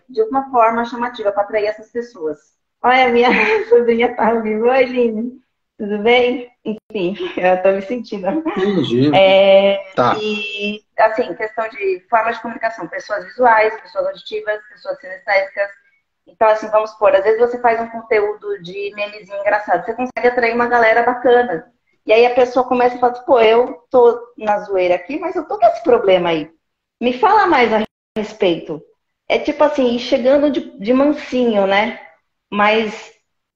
de uma forma chamativa para atrair essas pessoas. Olha, a minha sobrinha tá ao vivo. Oi, Line. Tudo bem? Enfim, eu estou me sentindo. Entendi. Tá. E, assim, questão de formas de comunicação. Pessoas visuais, pessoas auditivas, pessoas sinestésicas. Então, assim, vamos supor, às vezes você faz um conteúdo de memezinho engraçado, você consegue atrair uma galera bacana. E aí a pessoa começa a falar, assim, pô, eu tô na zoeira aqui, mas eu tô com esse problema aí. Me fala mais a respeito. É tipo assim, ir chegando de mansinho, né? Mas,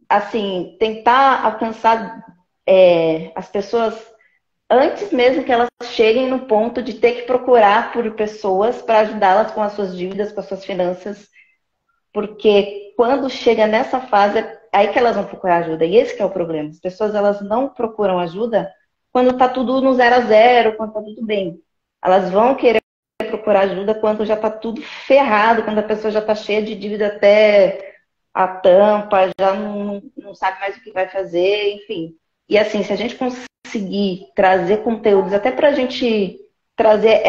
assim, tentar alcançar as pessoas antes mesmo que elas cheguem no ponto de ter que procurar por pessoas para ajudá-las com as suas dívidas, com as suas finanças, porque quando chega nessa fase, é aí que elas vão procurar ajuda. E esse que é o problema. As pessoas, elas não procuram ajuda quando está tudo no 0 a 0, quando está tudo bem. Elas vão querer procurar ajuda quando já está tudo ferrado, quando a pessoa já está cheia de dívida até a tampa, já não sabe mais o que vai fazer, enfim. E assim, se a gente conseguir trazer conteúdos, até para a gente trazer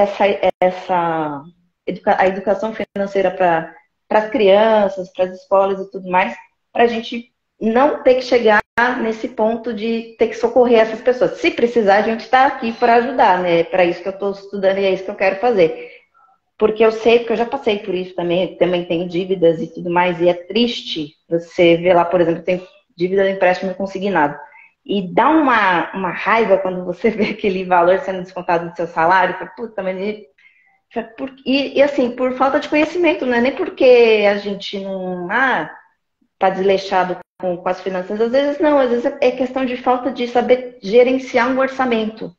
a educação financeira para as crianças, para as escolas e tudo mais, para a gente não ter que chegar nesse ponto de ter que socorrer essas pessoas. Se precisar, a gente está aqui para ajudar, né? É para isso que eu estou estudando e é isso que eu quero fazer. Porque eu sei, porque eu já passei por isso também, também tenho dívidas e tudo mais, e é triste você ver lá, por exemplo, tem dívida de empréstimo consignado. E dá uma raiva quando você vê aquele valor sendo descontado do seu salário, fala, puta, mas e assim, por falta de conhecimento, não é nem porque a gente não tá desleixado com as finanças, às vezes não, às vezes é questão de falta de saber gerenciar um orçamento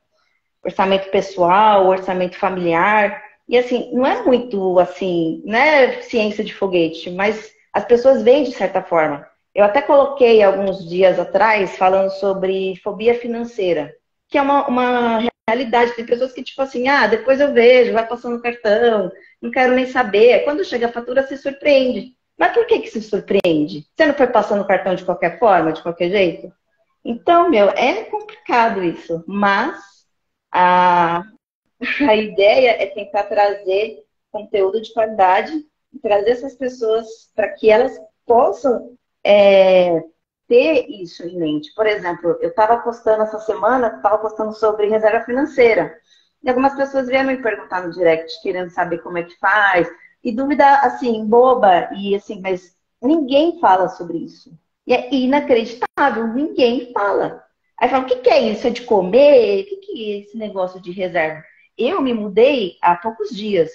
pessoal, orçamento familiar, e assim, não é muito assim, não é ciência de foguete, mas as pessoas veem de certa forma. Eu até coloquei alguns dias atrás falando sobre fobia financeira, que é uma realidade. Tem pessoas que, tipo assim, depois eu vejo, vai passando o cartão, não quero nem saber. Quando chega a fatura, se surpreende. Mas por que se surpreende? Você não foi passando o cartão de qualquer forma, de qualquer jeito? Então, é complicado isso. Mas a, a ideia é tentar trazer conteúdo de qualidade, trazer essas pessoas para que elas possam ter isso em mente. Por exemplo, eu estava postando essa semana, estava postando sobre reserva financeira. E algumas pessoas vieram me perguntar no direct, querendo saber como é que faz. E dúvida, assim, boba. E assim, mas ninguém fala sobre isso. E é inacreditável, ninguém fala. Aí fala, o que é isso? É de comer? O que é esse negócio de reserva? Eu me mudei há poucos dias.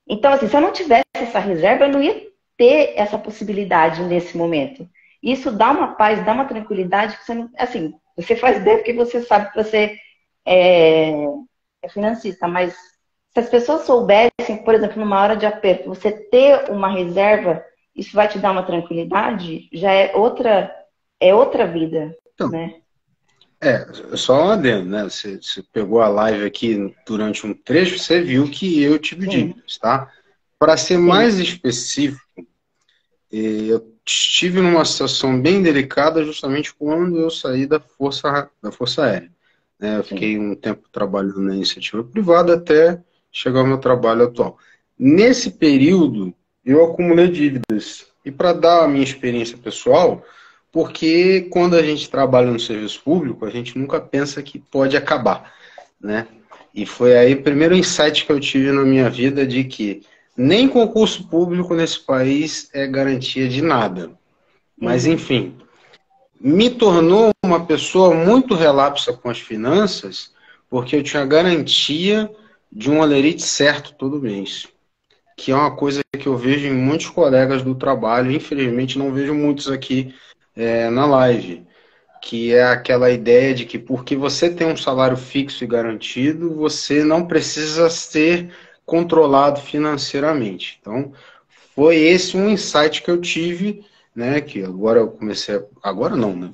Então, assim, se eu não tivesse essa reserva, eu não ia ter essa possibilidade nesse momento. Isso dá uma paz, dá uma tranquilidade que você não, assim, você faz bem porque você sabe que você é financista, mas se as pessoas soubessem, por exemplo, numa hora de aperto, você ter uma reserva, isso vai te dar uma tranquilidade, já é outra vida, Então, né? só um adendo, né? Você pegou a live aqui durante um trecho, você viu que eu tive Sim, dívidas, tá? Para ser sim, mais específico, eu estive numa situação bem delicada justamente quando eu saí da Força Aérea, né? Eu sim. fiquei um tempo trabalhando na iniciativa privada até chegar ao meu trabalho atual. Nesse período, eu acumulei dívidas. E para dar a minha experiência pessoal, porque quando a gente trabalha no serviço público, a gente nunca pensa que pode acabar, né? E foi aí o primeiro insight que eu tive na minha vida de que nem concurso público nesse país é garantia de nada. Mas, Uhum. enfim, me tornou uma pessoa muito relapsa com as finanças, porque eu tinha garantia de um holerite certo todo mês, que é uma coisa que eu vejo em muitos colegas do trabalho, infelizmente não vejo muitos aqui na live, que é aquela ideia de que porque você tem um salário fixo e garantido, você não precisa ser controlado financeiramente. Então, foi esse um insight que eu tive, né, que agora eu comecei, agora não, né,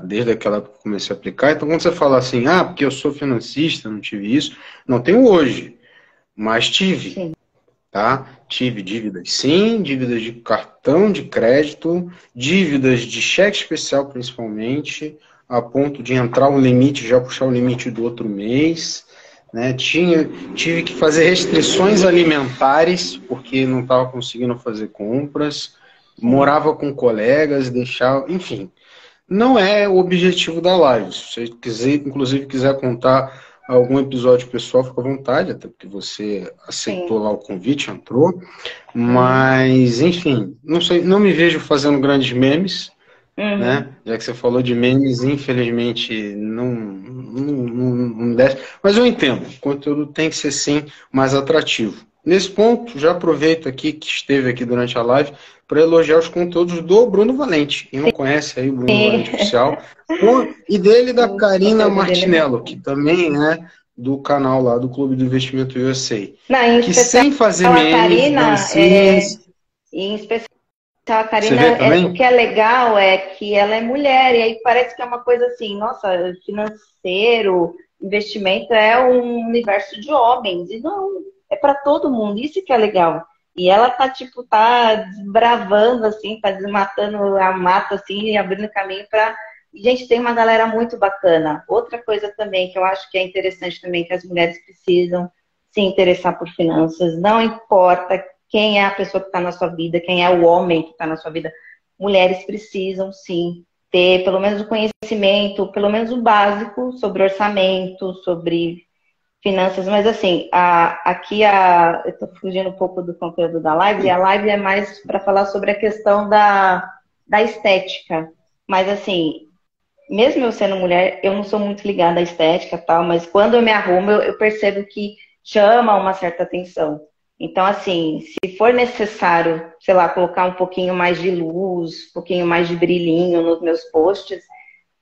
desde aquela época que eu comecei a aplicar. Então, quando você fala assim, porque eu sou financista, não tive isso, não tenho hoje, mas tive. Sim. Tá? Tive dívidas sim, dívidas de cartão de crédito, dívidas de cheque especial principalmente, a ponto de entrar um limite, já puxar o limite do outro mês, né? Tive que fazer restrições alimentares, porque não estava conseguindo fazer compras, Sim. morava com colegas, deixava, enfim. Não é o objetivo da live. Se você quiser, inclusive, quiser contar algum episódio pessoal, fica à vontade, até porque você aceitou Sim. lá o convite, entrou. Mas, enfim, não sei, não me vejo fazendo grandes memes, né? Uhum. Já que você falou de memes, infelizmente não desce. Mas eu entendo, o conteúdo tem que ser sim mais atrativo. Nesse ponto, já aproveito aqui que esteve aqui durante a live para elogiar os conteúdos do Bruno Valente. Quem não conhece aí o Bruno Sim. Valente Oficial, e dele da O Karina conteúdo dele é Martinello, que bacana. também é do canal lá do Clube do Investimento USA. Não, em Que especial sem fazer a memes, Karina, dancinhas, em especial a você Karina, vê o que também? é legal é que ela é mulher, e aí parece que é uma coisa assim, nossa, financeiro, investimento é um universo de homens, e não, é para todo mundo, isso que é legal. E ela tá, tipo, tá desbravando, assim, tá desmatando a mata, assim, e abrindo caminho para. Gente, tem uma galera muito bacana. Outra coisa também que eu acho que é interessante também, que as mulheres precisam se interessar por finanças, não importa quem é a pessoa que está na sua vida, quem é o homem que está na sua vida. Mulheres precisam, sim, ter pelo menos o conhecimento, pelo menos o básico sobre orçamento, sobre finanças. Mas, assim, eu estou fugindo um pouco do conteúdo da live, e a live é mais para falar sobre a questão da estética. Mas, assim, mesmo eu sendo mulher, eu não sou muito ligada à estética e tal, mas quando eu me arrumo, eu percebo que chama uma certa atenção. Então, assim, se for necessário, sei lá, colocar um pouquinho mais de luz, um pouquinho mais de brilhinho nos meus posts,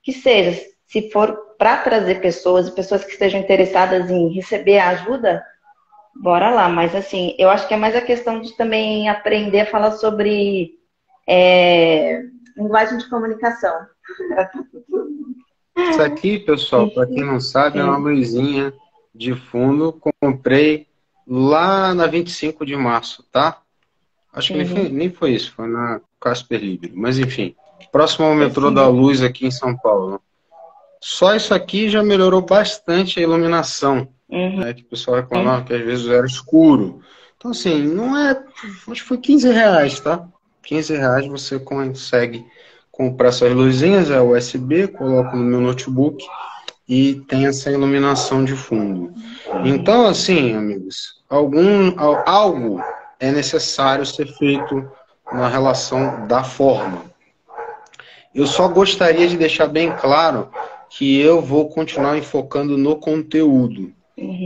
que seja. Se for para trazer pessoas, e pessoas que estejam interessadas em receber a ajuda, bora lá. Mas, assim, eu acho que é mais a questão de também aprender a falar sobre linguagem de comunicação. Isso aqui, pessoal, para quem Enfim, não sabe, é uma sim. luzinha de fundo. Comprei lá na 25 de março, tá? Acho que Uhum. nem foi isso, foi na Casper Libero. Mas enfim, próximo ao Foi metrô sim, da viu? Luz aqui em São Paulo. Só isso aqui já melhorou bastante a iluminação, Uhum. né? Que o pessoal reclamava que às vezes era escuro. Então, assim, não é. Acho que foi R$ 15, tá? R$ 15 você consegue comprar essas luzinhas, é USB, coloco no meu notebook e tem essa iluminação de fundo. Então, assim, amigos, algo é necessário ser feito na relação da forma. Eu só gostaria de deixar bem claro que eu vou continuar enfocando no conteúdo,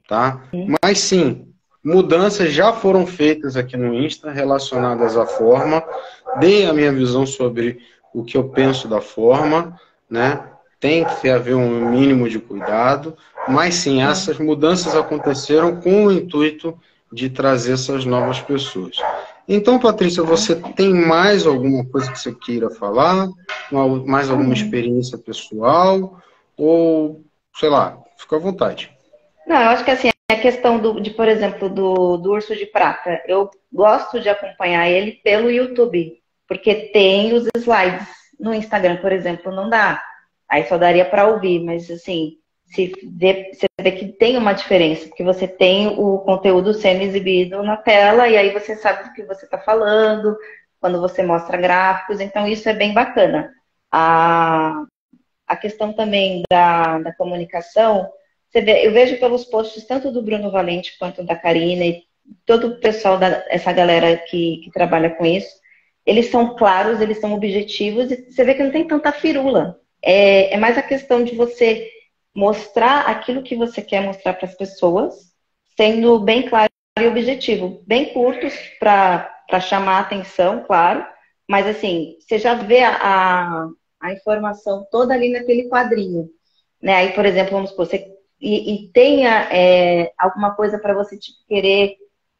tá? Mas sim, mudanças já foram feitas aqui no Insta relacionadas à forma. Dei a minha visão sobre o que eu penso da forma, né? Tem que haver um mínimo de cuidado, mas sim, Sim. essas mudanças aconteceram com o intuito de trazer essas novas pessoas. Então, Patrícia, Ah, você sim. tem mais alguma coisa que você queira falar? Mais Ah, alguma não. experiência pessoal? Ou, sei lá, fica à vontade. Não, eu acho que assim, a questão por exemplo, do Urso de Prata, eu gosto de acompanhar ele pelo YouTube, porque tem os slides. No Instagram, por exemplo, não dá. Aí só daria para ouvir, mas assim, você vê que tem uma diferença, porque você tem o conteúdo sendo exibido na tela, e aí você sabe do que você está falando, quando você mostra gráficos, então isso é bem bacana. A, a questão também da comunicação, eu vejo pelos posts tanto do Bruno Valente quanto da Karina e todo o pessoal, essa galera que trabalha com isso, eles são claros, eles são objetivos e você vê que não tem tanta firula. É mais a questão de você mostrar aquilo que você quer mostrar para as pessoas, sendo bem claro e objetivo. Bem curtos para chamar a atenção, claro, mas assim, você já vê a informação toda ali naquele quadrinho. Né? Aí, por exemplo, vamos supor, e tenha alguma coisa para você tipo, querer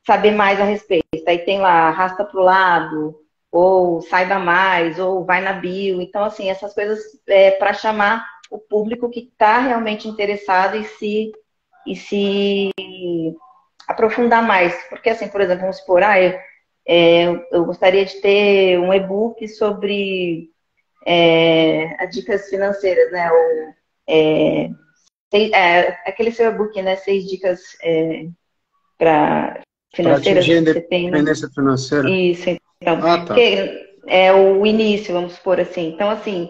saber mais a respeito. Aí tem lá, arrasta para o lado, ou saiba mais, ou vai na bio. Então, assim, essas coisas para chamar o público que está realmente interessado e se aprofundar mais. Porque, assim, por exemplo, vamos supor, eu gostaria de ter um e-book sobre as dicas financeiras, né? Ou, aquele seu e-book, né? 6 dicas para Para financeiras atingir a que você tem, né? independência financeira? Isso, então. Ah, tá. Que é o início, vamos supor assim. Então, assim,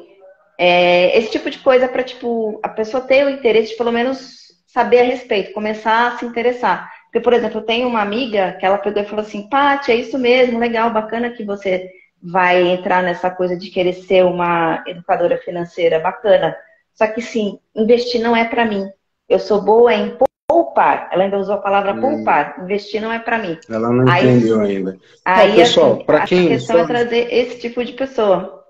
esse tipo de coisa para, tipo, a pessoa ter o interesse de pelo menos saber a respeito, começar a se interessar. Porque, por exemplo, eu tenho uma amiga que ela pegou e falou assim, Paty, é isso mesmo, legal, bacana que você vai entrar nessa coisa de querer ser uma educadora financeira, bacana. Só que sim, investir não é para mim. Eu sou boa em poupar. Ela ainda usou a palavra poupar. Investir não é para mim. Ela não Aí, entendeu ainda. aí Pessoal, assim, para a quem questão é trazer esse tipo de pessoa.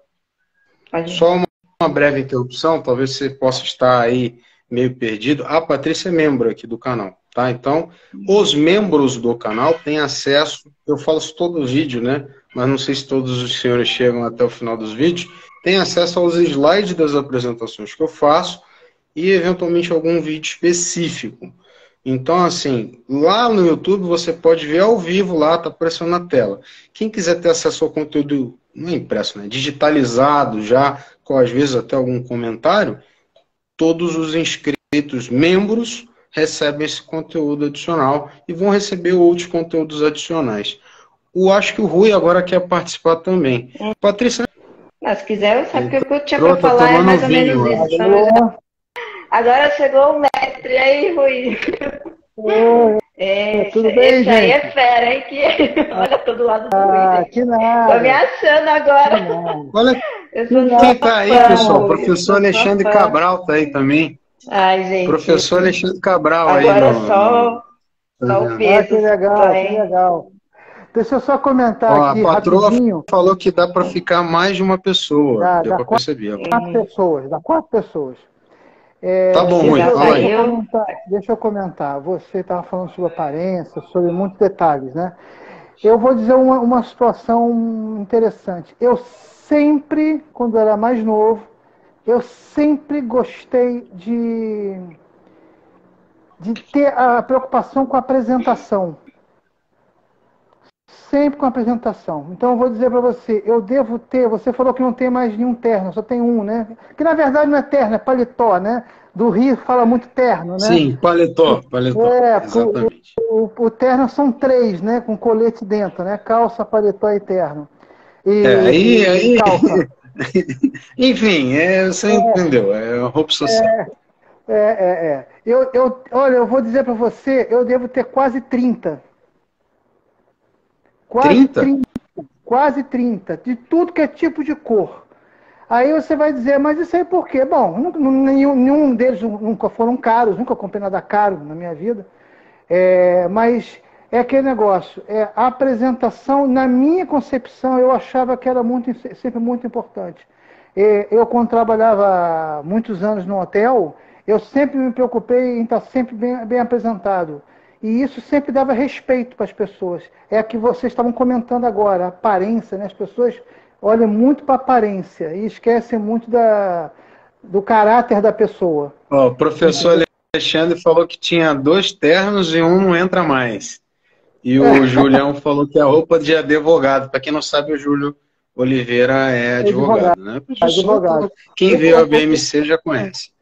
Pode... só uma breve interrupção, talvez você possa estar aí meio perdido. A Patrícia é membro aqui do canal, tá? Então, os membros do canal têm acesso, eu falo isso todo vídeo, né? Mas não sei se todos os senhores chegam até o final dos vídeos, têm acesso aos slides das apresentações que eu faço e, eventualmente, algum vídeo específico. Então, assim, lá no YouTube você pode ver ao vivo, lá está aparecendo na tela. Quem quiser ter acesso ao conteúdo, não é impresso, né? Digitalizado já, com às vezes até algum comentário, todos os inscritos membros recebem esse conteúdo adicional e vão receber outros conteúdos adicionais. Acho que o Rui agora quer participar também. Patrícia, Mas, se quiser, sabe que o que eu tinha tá para falar é mais ou menos vinho, isso. Então, agora chegou o mestre. E aí, Rui? Tudo bem, esse gente? aí é fera, hein? Que... Olha todo lado do Rui. Gente. Que nada. Tô me achando agora. Olha Eu sou quem tá aí, fã, pessoal. Rui. Professor Alexandre Cabral tá aí também. Ai, gente. Professor Alexandre Cabral agora aí. Só o peso. Que legal, que legal. Deixa eu só comentar aqui a patroa rapidinho. falou que dá para ficar mais de uma pessoa. Deu para perceber. Dá 4 pessoas. Tá bom, Rui, fala aí. Deixa eu comentar. Você estava falando sobre aparência, sobre muitos detalhes, né? Eu vou dizer uma situação interessante. Eu sempre, quando era mais novo, eu sempre gostei de ter a preocupação com a apresentação. Sempre com a apresentação. Então eu vou dizer para você, eu devo ter, você falou que não tem mais nenhum terno, só tem um, né? Que na verdade não é terno, é paletó, né? Do Rio fala muito terno, né? Sim, paletó, exatamente. O terno são 3, né? Com colete dentro, né? Calça, paletó e terno. E calça. Enfim, você entendeu, é roupa social. Olha, eu vou dizer para você, eu devo ter quase 30. Quase 30, de tudo que é tipo de cor. Aí você vai dizer, mas isso aí por quê? Bom, nenhum deles nunca foram caros, nunca comprei nada caro na minha vida. Mas é aquele negócio, a apresentação, na minha concepção, eu achava que era sempre muito importante. Eu, quando trabalhava muitos anos no hotel, eu sempre me preocupei em estar sempre bem apresentado. E isso sempre dava respeito para as pessoas. É o que vocês estavam comentando agora, a aparência, né? As pessoas olham muito para a aparência e esquecem muito do caráter da pessoa. O professor Alexandre falou que tinha 2 ternos e um não entra mais. E o Julião falou que é roupa de advogado. Para quem não sabe, o Júlio Oliveira é advogado, né? Advogado. Quem vê a BMC já conhece.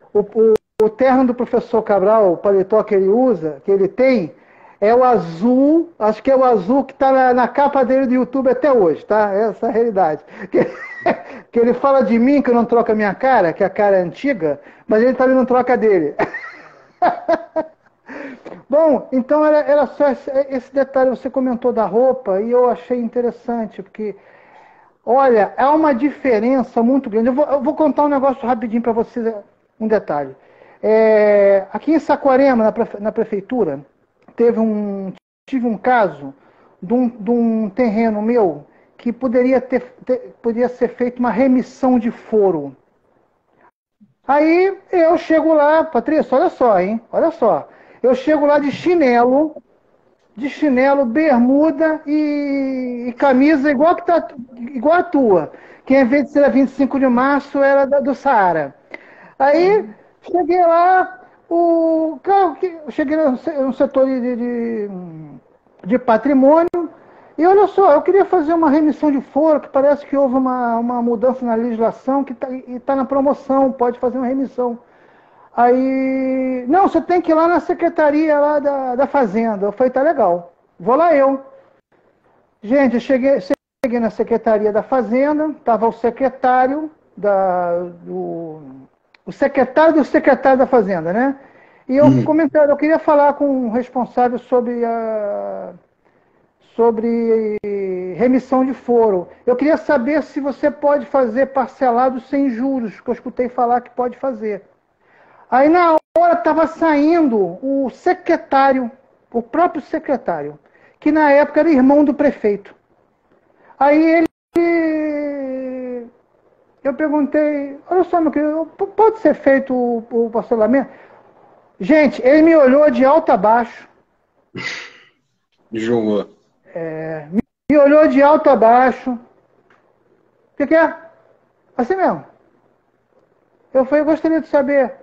O terno do professor Cabral, o paletó que ele usa, que ele tem, é o azul, acho que é o azul que está na capa dele do YouTube até hoje, tá? Essa é a realidade. Que ele fala de mim que eu não troco a minha cara, que a cara é antiga, mas ele também não troca dele. Bom, então era só esse detalhe, você comentou da roupa e eu achei interessante, porque, olha, há uma diferença muito grande. Eu vou contar um negócio rapidinho para vocês, um detalhe. Aqui em Saquarema, na prefeitura, tive um caso de um terreno meu que poderia ser feita uma remissão de foro. Aí eu chego lá, Patrícia, olha só, hein? Olha só. Eu chego lá de chinelo, bermuda e camisa igual a tua, que em vez de ser a 25 de março era do Saara. Aí cheguei lá, cheguei no setor de patrimônio, e olha só, eu queria fazer uma remissão de foro, que parece que houve uma mudança na legislação, que está na promoção, pode fazer uma remissão. Aí, não, você tem que ir lá na secretaria lá da Fazenda. Eu falei, tá legal, vou lá eu. Gente, eu cheguei na secretaria da Fazenda, estava o secretário o secretário do secretário da Fazenda, né? E eu eu queria falar com o responsável sobre remissão de foro. Eu queria saber se você pode fazer parcelado sem juros, que eu escutei falar que pode fazer. Aí na hora estava saindo o secretário, o próprio secretário, que na época era irmão do prefeito. Aí eu perguntei, olha só, meu querido, pode ser feito o parcelamento? Gente, ele me olhou de alto a baixo. Jogou. Me olhou de alto a baixo. O que é? Assim mesmo. Eu gostaria de saber.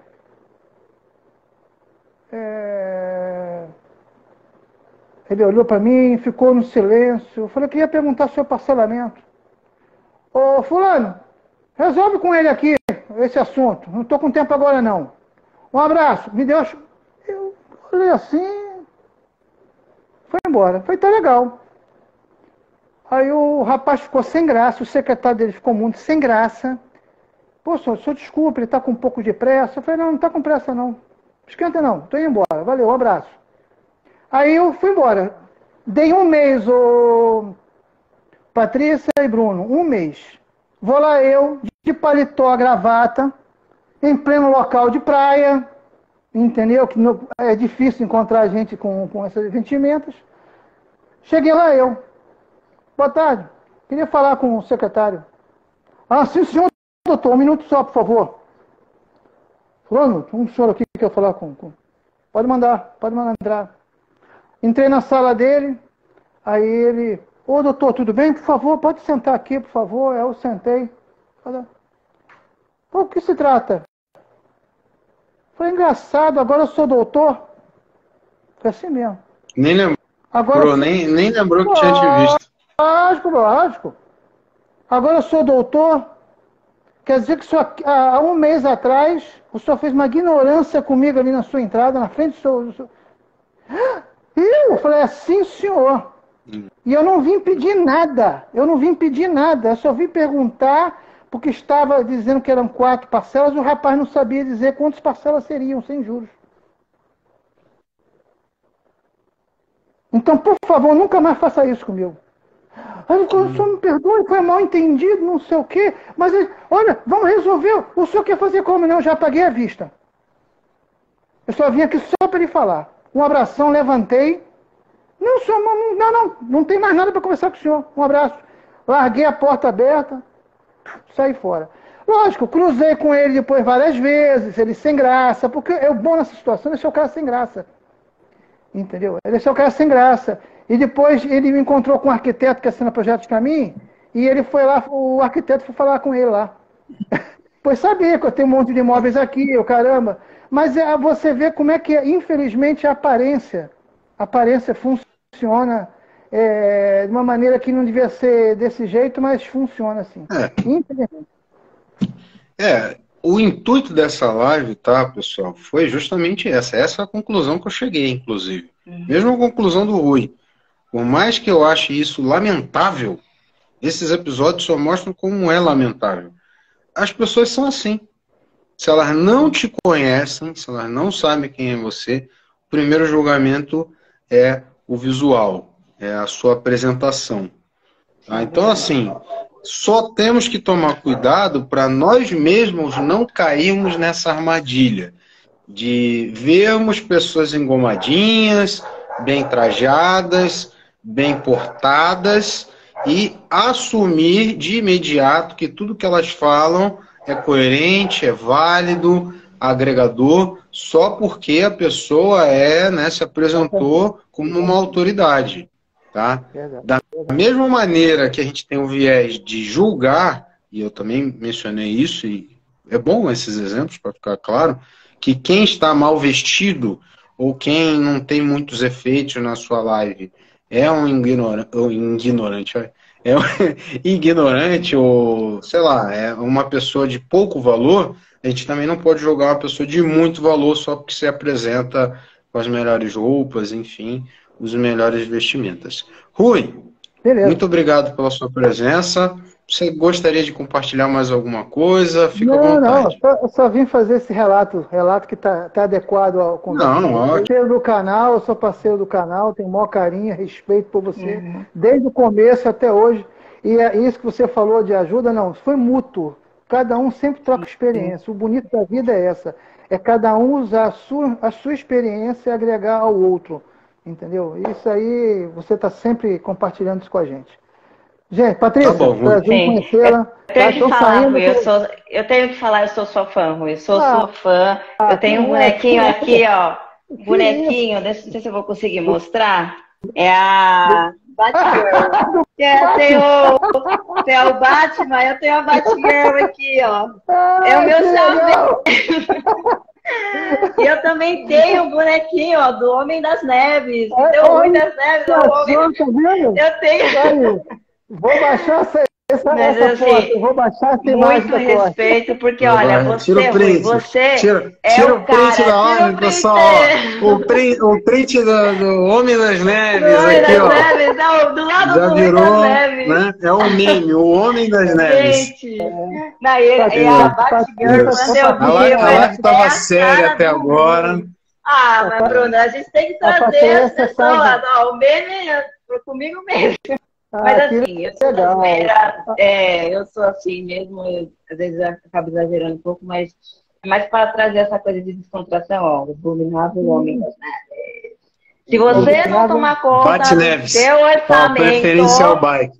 Ele olhou para mim, ficou no silêncio. Eu falei, eu queria perguntar sobre parcelamento. Ô, fulano, resolve com ele aqui esse assunto. Não estou com tempo agora, não. Um abraço. Me deu... Eu olhei assim... Foi embora. Foi tá legal. Aí o rapaz ficou sem graça, o secretário dele ficou muito sem graça. Pô, senhor desculpa, ele está com um pouco de pressa. Eu falei, não está com pressa não. Esquenta não, estou indo embora. Valeu, um abraço. Aí eu fui embora. Dei um mês, Patrícia e Bruno, um mês. Vou lá eu, de paletó, gravata, em pleno local de praia, entendeu? Que é difícil encontrar gente com essas vestimentas. Cheguei lá eu. Boa tarde. Queria falar com o secretário. Ah, sim, senhor, doutor. Um minuto só, por favor. Fulano, um senhor aqui que quer falar com... Pode mandar entrar. Entrei na sala dele, aí ele... Ô, doutor, tudo bem? Por favor, pode sentar aqui, por favor. Eu sentei. Falei, pô, o que se trata? Foi engraçado, agora eu sou doutor. Foi assim mesmo. Nem lembrou, agora, nem lembrou que tinha te visto. Lógico. Agora eu sou doutor. Quer dizer que há um mês atrás o senhor fez uma ignorância comigo ali na sua entrada, na frente do senhor. Eu falei, sim, senhor. E eu não vim pedir nada. Eu só vim perguntar, porque estava dizendo que eram 4 parcelas, o rapaz não sabia dizer quantas parcelas seriam, sem juros. Então, por favor, nunca mais faça isso comigo. Aí o senhor me perdoe, foi mal entendido, não sei o quê. Mas, olha, vamos resolver. O senhor quer fazer como? Não, eu já paguei a vista. Eu só vim aqui só para lhe falar. Um abração, levantei. Não, senhor, não tem mais nada para conversar com o senhor. Um abraço. Larguei a porta aberta, saí fora. Lógico, cruzei com ele depois várias vezes, ele sem graça, porque o bom nessa situação é deixar o cara sem graça. Entendeu? É deixar o cara sem graça. E depois ele me encontrou com um arquiteto que assina projetos para mim, e ele foi lá, o arquiteto foi falar com ele lá. Pois sabia que eu tenho um monte de imóveis aqui, caramba. Mas você vê como é que, infelizmente, a aparência funciona de uma maneira que não devia ser desse jeito, mas funciona assim. Infelizmente. O intuito dessa live, tá, pessoal, foi justamente essa. Essa é a conclusão que eu cheguei, inclusive. Mesmo a conclusão do Rui. Por mais que eu ache isso lamentável, esses episódios só mostram como é lamentável. As pessoas são assim. Se elas não te conhecem, se elas não sabem quem é você, o primeiro julgamento é o visual, é a sua apresentação. Tá? Então, assim, só temos que tomar cuidado para nós mesmos não cairmos nessa armadilha de vermos pessoas engomadinhas, bem trajadas, bem portadas e assumir de imediato que tudo que elas falam é coerente, é válido, agregador, só porque a pessoa se apresentou como uma autoridade. Tá? Da mesma maneira que a gente tem o viés de julgar, e eu também mencionei isso, e é bom esses exemplos para ficar claro, que quem está mal vestido ou quem não tem muitos efeitos na sua live é um ignorante ou, sei lá, é uma pessoa de pouco valor, a gente também não pode julgar uma pessoa de muito valor só porque se apresenta com as melhores roupas, enfim, os melhores vestimentas. Rui, Beleza. Muito obrigado pela sua presença. Você gostaria de compartilhar mais alguma coisa? Fica à vontade. Não, eu só vim fazer esse relato que tá adequado ao convite. Não, ótimo. Parceiro do canal, eu sou parceiro do canal, tenho o maior carinho, respeito por você, desde o começo até hoje. E é isso que você falou de ajuda, não, foi mútuo. Cada um sempre troca experiência. O bonito da vida é essa. É cada um usar a sua experiência e agregar ao outro. Entendeu? Isso aí, você está sempre compartilhando isso com a gente. Gente, Patrícia, prazer em conhecê-la. Eu tenho que falar, Rui, eu tenho que falar, eu sou sua fã, Rui. Eu sou sua fã. Eu tenho um bonequinho aqui, ó. Bonequinho, não sei se eu vou conseguir mostrar. É a Batgirl. Tem o Batman, eu tenho a Batgirl aqui, ó. É o meu chaveiro. E eu também tenho um bonequinho, ó, do Homem das Neves. Deu o Homem das Neves. Eu tenho. Vou baixar essa assim, foto, eu vou baixar essa imagem. Muito respeito, porque olha, você tira o print da live, pessoal. O print do Homem das Neves aqui, ó. Neves, não, do lado já do virou, Homem das Neves. Né? É um meme, o Homem das Neves. Gente, e a Batgirl, quando eu vi, a live estava séria até agora. Ah, mas Bruna, a gente tem que trazer as pessoas, ó, o meme é comigo mesmo. Mas assim, eu sou brasileira, eu sou assim mesmo, às vezes eu acabo exagerando um pouco, mas para trazer essa coisa de descontração, ó, o abominável Homem das Neves. Se você não tomar conta do seu orçamento, preferencial bike.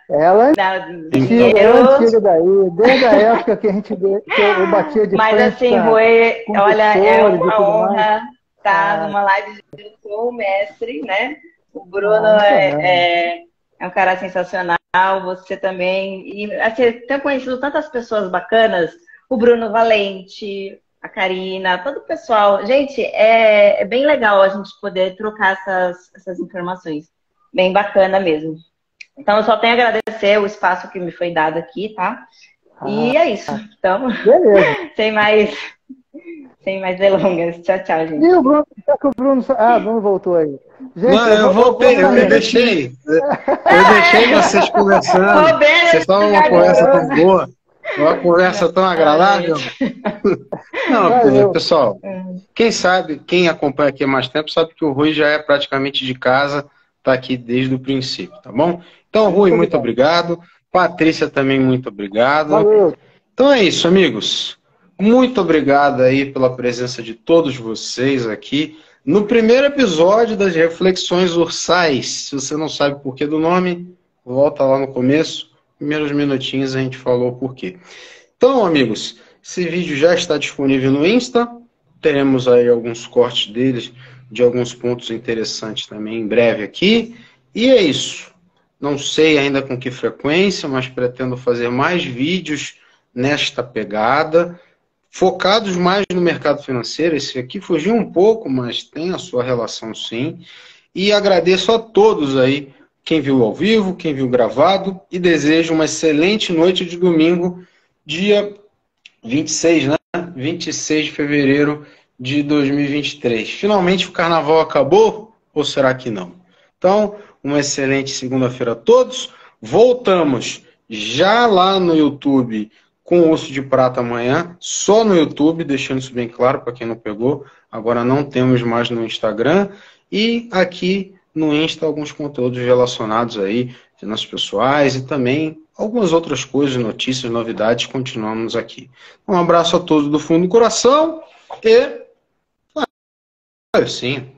Ela antiga daí, desde a época que eu batia de frente. Mas assim, Rui, olha, é uma honra estar numa live de o mestre, né? O Bruno é um cara sensacional, você também. E assim, tenho conhecido tantas pessoas bacanas, o Bruno Valente, a Karina, todo o pessoal. Gente, é bem legal a gente poder trocar essas informações. Bem bacana mesmo. Então, eu só tenho a agradecer o espaço que me foi dado aqui, tá? E é isso. Então, sem mais delongas. Tchau, tchau, gente. E o Bruno, o Bruno voltou aí. Gente, não, eu voltei, eu deixei vocês conversando. Vocês estavam uma conversa tão boa, uma conversa tão agradável. Não, pessoal, quem sabe, quem acompanha aqui há mais tempo, sabe que o Rui já é praticamente de casa, tá aqui desde o princípio, tá bom? Então, Rui, muito obrigado. Patrícia também, muito obrigado. Valeu. Então é isso, amigos. Muito obrigado aí pela presença de todos vocês aqui no primeiro episódio das Reflexões Ursais. Se você não sabe o porquê do nome, volta lá no começo. Primeiros minutinhos a gente falou o porquê. Então, amigos, esse vídeo já está disponível no Insta. Teremos aí alguns cortes deles, de alguns pontos interessantes também em breve aqui. E é isso. Não sei ainda com que frequência, mas pretendo fazer mais vídeos nesta pegada, focados mais no mercado financeiro. Esse aqui fugiu um pouco, mas tem a sua relação sim. E agradeço a todos aí, quem viu ao vivo, quem viu gravado, e desejo uma excelente noite de domingo, dia 26, né? 26 de fevereiro de 2023. Finalmente o carnaval acabou? Ou será que não? Então, uma excelente segunda-feira a todos. Voltamos já lá no YouTube com o Osso de Prata amanhã, só no YouTube, deixando isso bem claro para quem não pegou. Agora não temos mais no Instagram. E aqui no Insta alguns conteúdos relacionados aí, finanças pessoais e também algumas outras coisas, notícias, novidades, continuamos aqui. Um abraço a todos do fundo do coração e... sim.